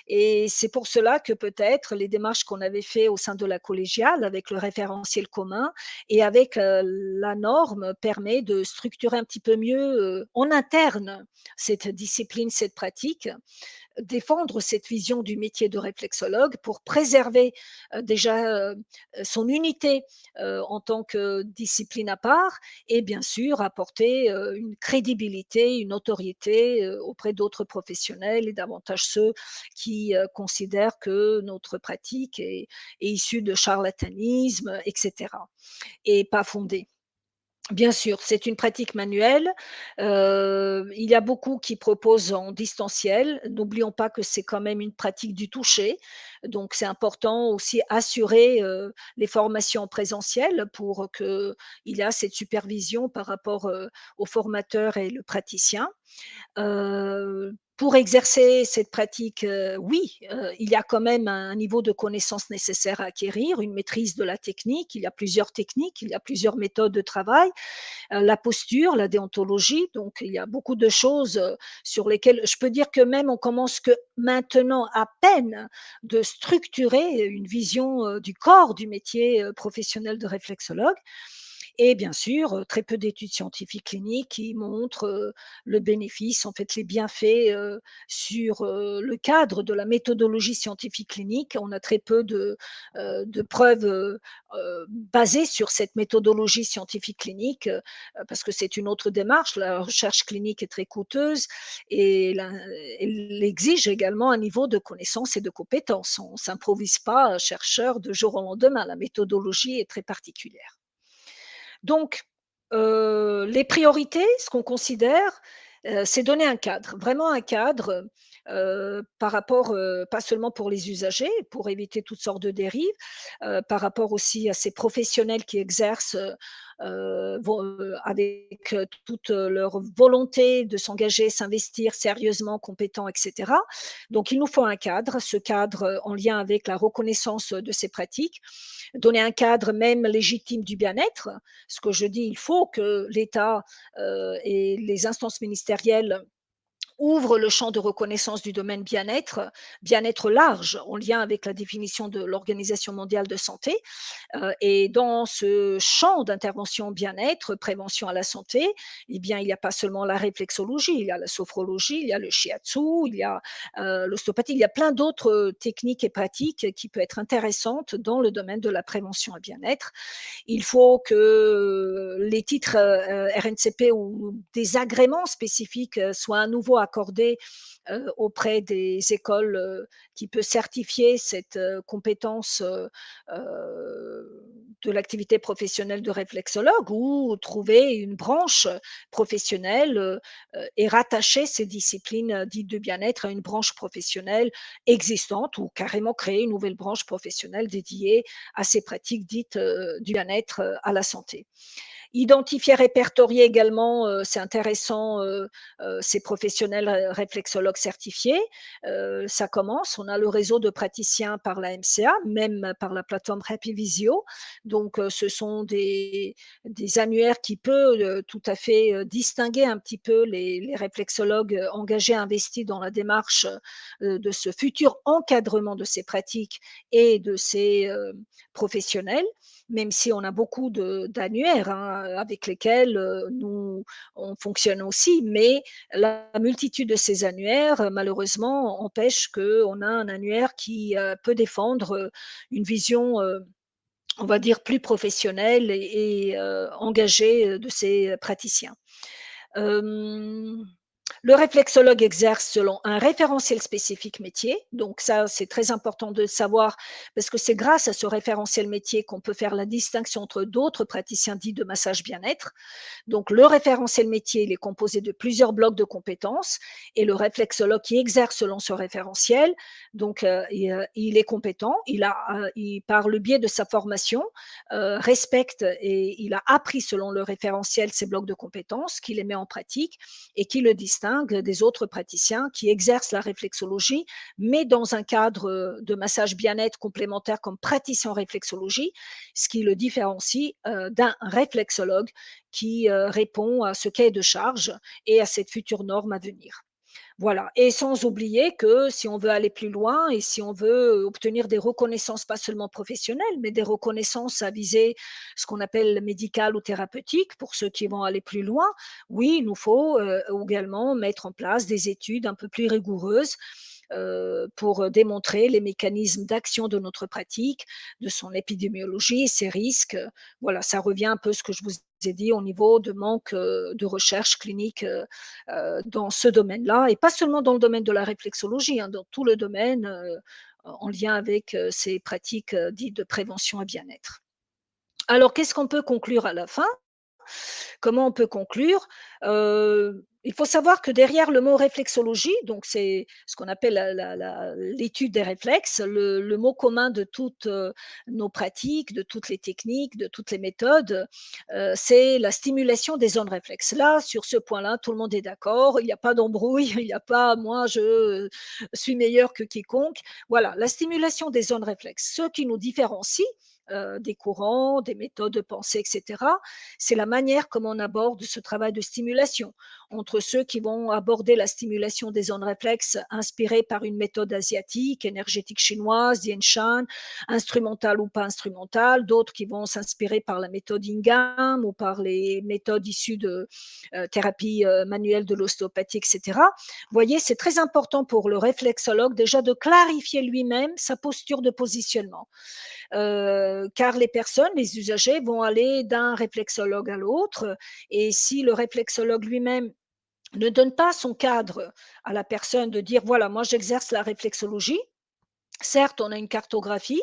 Et c'est pour cela que peut-être les démarches qu'on avait fait au sein de la collégiale avec le référentiel commun et avec la norme permet de structurer un petit peu mieux en interne cette discipline, cette pratique, défendre cette vision du métier de réflexologue pour préserver déjà son unité en tant que discipline à part et bien sûr apporter une crédibilité, une autorité auprès d'autres professionnels et davantage ceux qui considèrent que notre pratique est issue de charlatanisme, etc. et pas fondée. Bien sûr, c'est une pratique manuelle. Il y a beaucoup qui proposent en distanciel. N'oublions pas que c'est quand même une pratique du toucher. Donc c'est important aussi assurer, les formations en présentiel pour qu'il y a cette supervision par rapport, au formateur et le praticien. Pour exercer cette pratique, oui, il y a quand même un niveau de connaissance nécessaire à acquérir, une maîtrise de la technique. Il y a plusieurs techniques, il y a plusieurs méthodes de travail, la posture, la déontologie. Donc il y a beaucoup de choses sur lesquelles je peux dire que même on commence que maintenant à peine de structurer une vision du corps du métier professionnel de réflexologue. Et bien sûr, très peu d'études scientifiques cliniques qui montrent le bénéfice, en fait, les bienfaits sur le cadre de la méthodologie scientifique clinique. On a très peu de preuves basées sur cette méthodologie scientifique clinique parce que c'est une autre démarche. La recherche clinique est très coûteuse et elle exige également un niveau de connaissance et de compétence. On ne s'improvise pas chercheur de jour au lendemain. La méthodologie est très particulière. Donc, les priorités, ce qu'on considère, c'est donner un cadre, vraiment un cadre, par rapport, pas seulement pour les usagers, pour éviter toutes sortes de dérives, par rapport aussi à ces professionnels qui exercent, avec, toute leur volonté de s'engager, s'investir sérieusement, compétents et cetera. Donc il nous faut un cadre, ce cadre, en lien avec la reconnaissance, de ces pratiques, donner un cadre même légitime du bien-être. Ce que je dis, il faut que l'État et les instances ministérielles ouvre le champ de reconnaissance du domaine bien-être, bien-être large, en lien avec la définition de l'Organisation mondiale de santé. Et dans ce champ d'intervention bien-être, prévention à la santé, eh bien, il n'y a pas seulement la réflexologie, il y a la sophrologie, il y a le shiatsu, il y a l'ostéopathie, il y a plein d'autres techniques et pratiques qui peuvent être intéressantes dans le domaine de la prévention et bien-être. Il faut que les titres RNCP ou des agréments spécifiques soient à nouveau accordés auprès des écoles qui peuvent certifier cette compétence de l'activité professionnelle de réflexologue ou trouver une branche professionnelle et rattacher ces disciplines dites de bien-être à une branche professionnelle existante ou carrément créer une nouvelle branche professionnelle dédiée à ces pratiques dites du bien-être à la santé. Identifier, répertorier également, c'est intéressant, ces professionnels réflexologues certifiés. Ça commence, on a le réseau de praticiens par la MCA, même par la plateforme Happy Visio. Donc, ce sont des annuaires qui peuvent tout à fait distinguer un petit peu les réflexologues engagés, investis dans la démarche de ce futur encadrement de ces pratiques et de ces professionnels, même si on a beaucoup d'annuaires hein, avec lesquels nous on fonctionne aussi, mais la multitude de ces annuaires, malheureusement, empêche qu'on a un annuaire qui peut défendre une vision, on va dire, plus professionnelle et engagée de ces praticiens. Euh, le réflexologue exerce selon un référentiel spécifique métier. Donc ça, c'est très important de savoir parce que c'est grâce à ce référentiel métier qu'on peut faire la distinction entre d'autres praticiens dits de massage bien-être. Donc le référentiel métier, il est composé de plusieurs blocs de compétences et le réflexologue qui exerce selon ce référentiel, donc il est compétent, par le biais de sa formation, respecte et il a appris selon le référentiel ces blocs de compétences, qu'il les met en pratique et qui le distingue distingue des autres praticiens qui exercent la réflexologie, mais dans un cadre de massage bien-être complémentaire comme praticien en réflexologie, ce qui le différencie d'un réflexologue qui répond à ce cahier de charge et à cette future norme à venir. Voilà, et sans oublier que si on veut aller plus loin et si on veut obtenir des reconnaissances, pas seulement professionnelles, mais des reconnaissances à visée, ce qu'on appelle médicales ou thérapeutiques, pour ceux qui vont aller plus loin, oui, il nous faut également mettre en place des études un peu plus rigoureuses pour démontrer les mécanismes d'action de notre pratique, de son épidémiologie, ses risques. Voilà, ça revient un peu à ce que je vous ai dit au niveau de manque de recherche clinique dans ce domaine-là, et pas seulement dans le domaine de la réflexologie, hein, dans tout le domaine en lien avec ces pratiques dites de prévention et bien-être. Alors, qu'est-ce qu'on peut conclure à la fin? Comment on peut conclure? Il faut savoir que derrière le mot réflexologie, donc c'est ce qu'on appelle l'étude des réflexes, le mot commun de toutes nos pratiques, de toutes les techniques, de toutes les méthodes, c'est la stimulation des zones réflexes. Là, sur ce point-là, tout le monde est d'accord, il n'y a pas d'embrouille, il n'y a pas moi je suis meilleur que quiconque. Voilà, la stimulation des zones réflexes. Ce qui nous différencie des courants, des méthodes de pensée, etc., c'est la manière comme on aborde ce travail de stimulation. Entre ceux qui vont aborder la stimulation des zones réflexes inspirée par une méthode asiatique, énergétique chinoise, Yin Shan, instrumentale ou pas instrumentale, d'autres qui vont s'inspirer par la méthode Yin Gam ou par les méthodes issues de thérapie manuelle de l'ostéopathie, etc. Vous voyez, c'est très important pour le réflexologue déjà de clarifier lui-même sa posture de positionnement. Car les personnes, les usagers vont aller d'un réflexologue à l'autre, et si le réflexologue lui-même ne donne pas son cadre à la personne de dire voilà, moi j'exerce la réflexologie. Certes, on a une cartographie,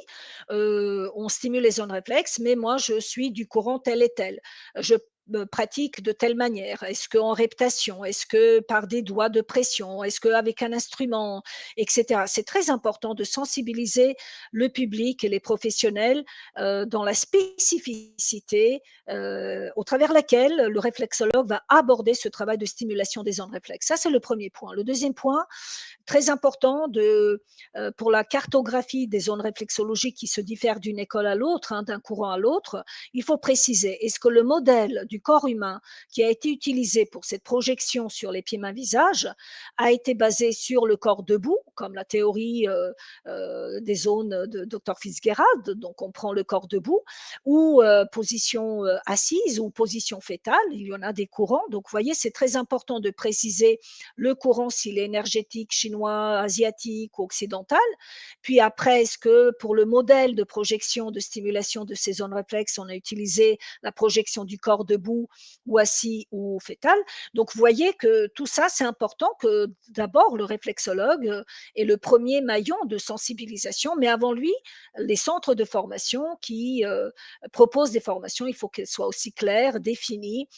on stimule les zones réflexes, mais moi je suis du courant tel et tel. Je pratique de telle manière. Est-ce qu'en reptation? Est-ce que par des doigts de pression? Est-ce qu'avec un instrument? Etc. C'est très important de sensibiliser le public et les professionnels dans la spécificité au travers laquelle le réflexologue va aborder ce travail de stimulation des zones réflexes. Ça, c'est le premier point. Le deuxième point, très important pour la cartographie des zones réflexologiques qui se diffèrent d'une école à l'autre, hein, d'un courant à l'autre, il faut préciser, est-ce que le modèle du corps humain qui a été utilisé pour cette projection sur les pieds, mains, visage a été basé sur le corps debout, comme la théorie des zones de Dr. Fitzgerald, donc on prend le corps debout, ou position assise ou position fétale, il y en a des courants, donc vous voyez, c'est très important de préciser le courant s'il est énergétique, chinois, asiatique ou occidental. Puis après, est-ce que pour le modèle de projection, de stimulation de ces zones réflexes, on a utilisé la projection du corps debout ou assis ou fétal? Donc vous voyez que tout ça, c'est important que d'abord le réflexologue est le premier maillon de sensibilisation, mais avant lui, les centres de formation qui proposent des formations, il faut qu'elles soient aussi claires, définies,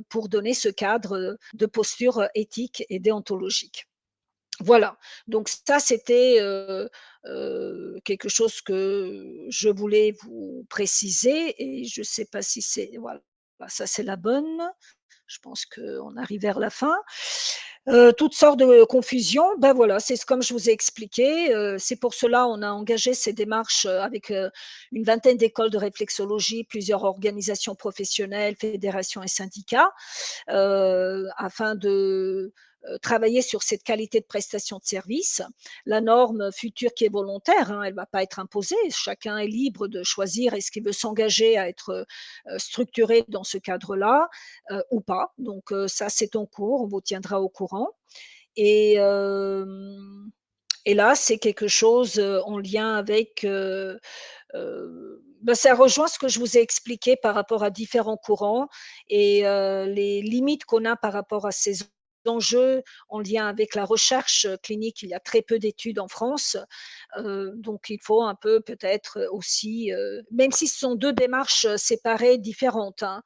pour donner ce cadre de posture éthique et déontologique. Voilà, donc ça c'était quelque chose que je voulais vous préciser, et je ne sais pas si c'est voilà, ça c'est la bonne. Je pense qu'on arrive vers la fin. Toutes sortes de confusions, ben voilà, c'est comme je vous ai expliqué, c'est pour cela on a engagé ces démarches, avec, une vingtaine d'écoles de réflexologie, plusieurs organisations professionnelles, fédérations et syndicats, afin de travailler sur cette qualité de prestation de service. La norme future qui est volontaire, hein, elle ne va pas être imposée. Chacun est libre de choisir est-ce qu'il veut s'engager à être structuré dans ce cadre-là ou pas. Donc ça, c'est en cours, on vous tiendra au courant. Et, et là, c'est quelque chose en lien avec ben, ça rejoint ce que je vous ai expliqué par rapport à différents courants et les limites qu'on a par rapport à ces enjeux en lien avec la recherche clinique. Il y a très peu d'études en France, donc il faut un peu peut-être aussi, même si ce sont deux démarches séparées, différentes, hein,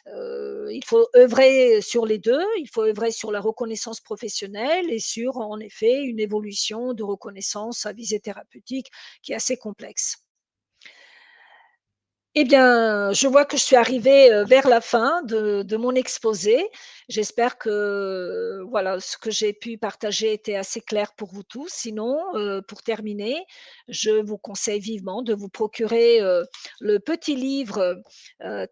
il faut œuvrer sur les deux. Il faut œuvrer sur la reconnaissance professionnelle et sur, en effet, une évolution de reconnaissance à visée thérapeutique qui est assez complexe. Eh bien, je vois que je suis arrivée vers la fin de mon exposé. J'espère que, voilà, ce que j'ai pu partager était assez clair pour vous tous. Sinon, pour terminer, je vous conseille vivement de vous procurer, le petit livre,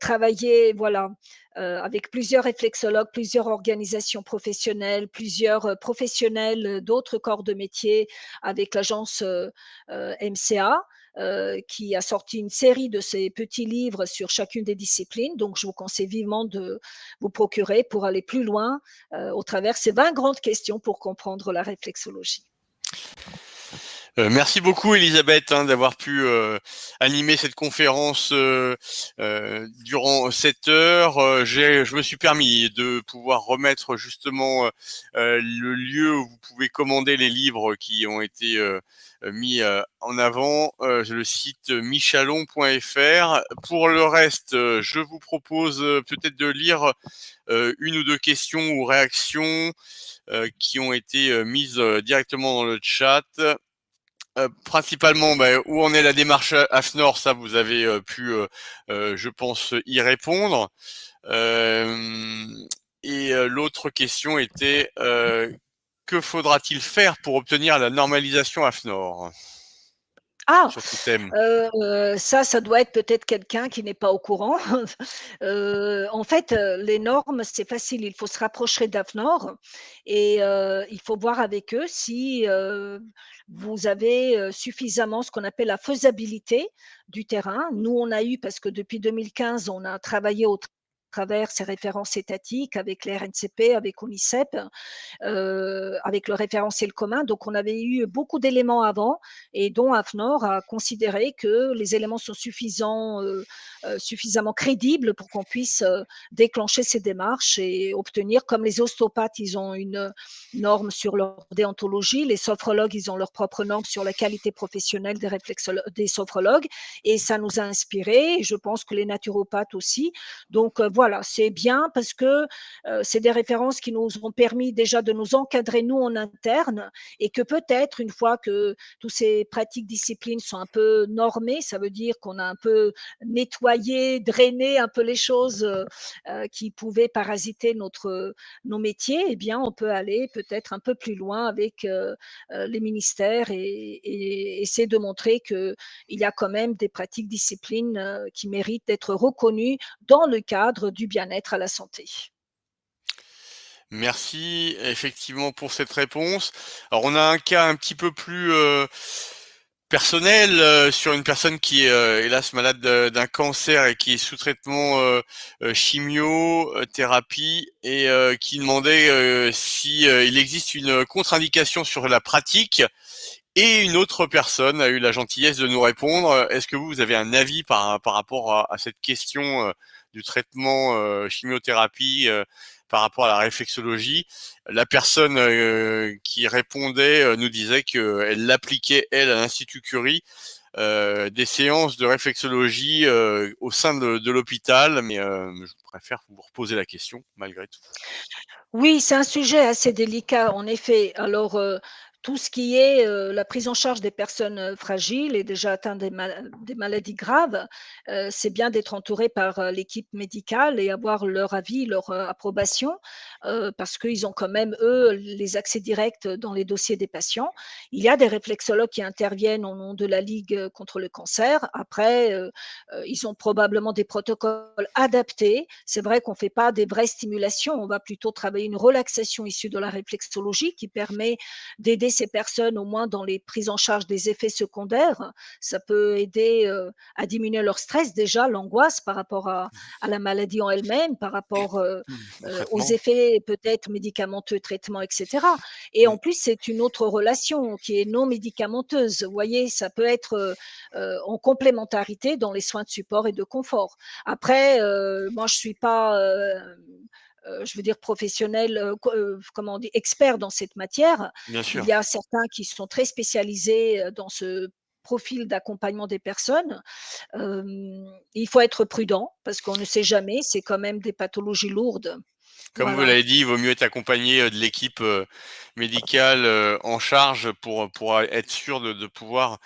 travaillé, voilà, avec plusieurs réflexologues, plusieurs organisations professionnelles, plusieurs, professionnels, d'autres corps de métier avec l'agence, MCA, qui a sorti une série de ces petits livres sur chacune des disciplines. Donc je vous conseille vivement de vous procurer pour aller plus loin au travers ces 20 grandes questions pour comprendre la réflexologie. Merci beaucoup Elisabeth d'avoir pu animer cette conférence durant 7 heures. Je me suis permis de pouvoir remettre justement le lieu où vous pouvez commander les livres qui ont été mis en avant, le site michalon.fr. Pour le reste, je vous propose peut-être de lire une ou deux questions ou réactions qui ont été mises directement dans le chat. Principalement, où en est la démarche AFNOR, ça vous avez pu, je pense, y répondre. Et l'autre question était que faudra-t-il faire pour obtenir la normalisation AFNOR Ah! sur ce thème? Ça doit être peut-être quelqu'un qui n'est pas au courant. En fait, les normes, c'est facile, il faut se rapprocher d'AFNOR et il faut voir avec eux si, vous avez, suffisamment ce qu'on appelle la faisabilité du terrain. Nous, on a eu parce que depuis 2015, on a travaillé au travers ces références étatiques avec les RNCP, avec ONICEP, avec le référentiel commun. Donc, on avait eu beaucoup d'éléments avant et dont AFNOR a considéré que les éléments sont suffisamment crédibles pour qu'on puisse déclencher ces démarches et obtenir, comme les ostéopathes, ils ont une norme sur leur déontologie, les sophrologues, ils ont leur propre norme sur la qualité professionnelle des sophrologues et ça nous a inspiré. Et je pense que les naturopathes aussi. Donc, voilà, c'est bien parce que c'est des références qui nous ont permis déjà de nous encadrer, nous, en interne, et que peut-être, une fois que toutes ces pratiques disciplines sont un peu normées, ça veut dire qu'on a un peu nettoyé, drainé un peu les choses qui pouvaient parasiter nos métiers, eh bien, on peut aller peut-être un peu plus loin avec les ministères et essayer de montrer qu'il y a quand même des pratiques disciplines qui méritent d'être reconnues dans le cadre du bien-être à la santé. Merci effectivement pour cette réponse. Alors on a un cas un petit peu plus personnel sur une personne qui est hélas malade d'un cancer et qui est sous traitement chimiothérapie et qui demandait si il existe une contre-indication sur la pratique. Et une autre personne a eu la gentillesse de nous répondre. Est-ce que vous avez un avis par rapport à cette question du traitement chimiothérapie par rapport à la réflexologie? La personne qui répondait nous disait qu'elle l'appliquait, elle, à l'Institut Curie, des séances de réflexologie au sein de l'hôpital, mais je préfère vous reposer la question malgré tout. Oui, c'est un sujet assez délicat, en effet. Alors, tout ce qui est, la prise en charge des personnes, fragiles et déjà atteintes des maladies graves, c'est bien d'être entouré par, l'équipe médicale et avoir leur avis, leur, approbation, parce qu'ils ont quand même, eux, les accès directs dans les dossiers des patients. Il y a des réflexologues qui interviennent au nom de la Ligue, contre le cancer. Après, ils ont probablement des protocoles adaptés. C'est vrai qu'on ne fait pas des vraies stimulations, on va plutôt travailler une relaxation issue de la réflexologie qui permet d'aider ces personnes au moins dans les prises en charge des effets secondaires. Ça peut aider à diminuer leur stress déjà, l'angoisse par rapport à la maladie en elle-même, par rapport Au aux traitement. effets peut-être médicamenteux, traitements, etc. Et en plus, c'est une autre relation qui est non médicamenteuse. Vous voyez, ça peut être en complémentarité dans les soins de support et de confort. Après, moi, je suis pas je veux dire professionnel, comment on dit, expert dans cette matière. Bien Il sûr. y a certains qui sont très spécialisés dans ce profil d'accompagnement des personnes. Il faut être prudent parce qu'on ne sait jamais, c'est quand même des pathologies lourdes. Comme vous Voilà. l'avez dit, il vaut mieux être accompagné de l'équipe médicale en charge pour être sûr de pouvoir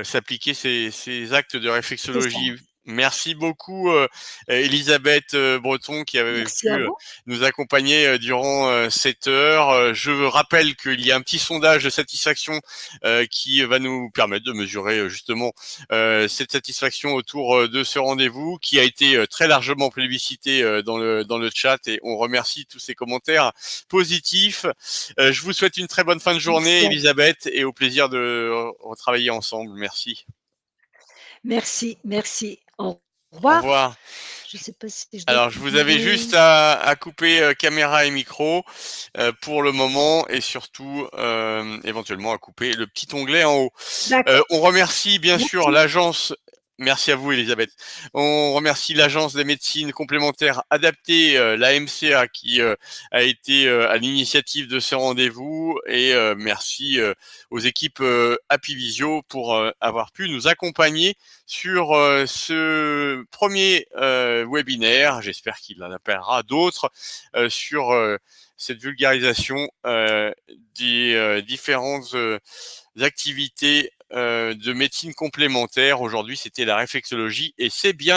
s'appliquer ces actes de C'est ça. réflexologie. Merci beaucoup, Elisabeth Breton, qui avait Merci à pu vous. nous accompagner durant cette heure. Je rappelle qu'il y a un petit sondage de satisfaction qui va nous permettre de mesurer justement cette satisfaction autour de ce rendez-vous, qui a été très largement plébiscité dans le chat, et on remercie tous ces commentaires positifs. Je vous souhaite une très bonne fin de journée, Merci à vous. Elisabeth, et au plaisir de retravailler ensemble. Merci. Merci, merci. Au Au revoir. revoir. Je ne sais pas si je dois Alors, je vous avais juste terminer. à couper caméra et micro pour le moment, et surtout éventuellement à couper le petit onglet en haut. D'accord. On remercie bien sûr Merci. l'agence. Merci à vous, Elisabeth. On remercie l'agence des médecines complémentaires adaptées, la MCA, qui a été à l'initiative de ce rendez-vous, et merci aux équipes Happy Visio pour avoir pu nous accompagner sur ce premier webinaire. J'espère qu'il en appellera d'autres sur cette vulgarisation des différentes activités de médecine complémentaire. Aujourd'hui, c'était la réflexologie, et c'est bien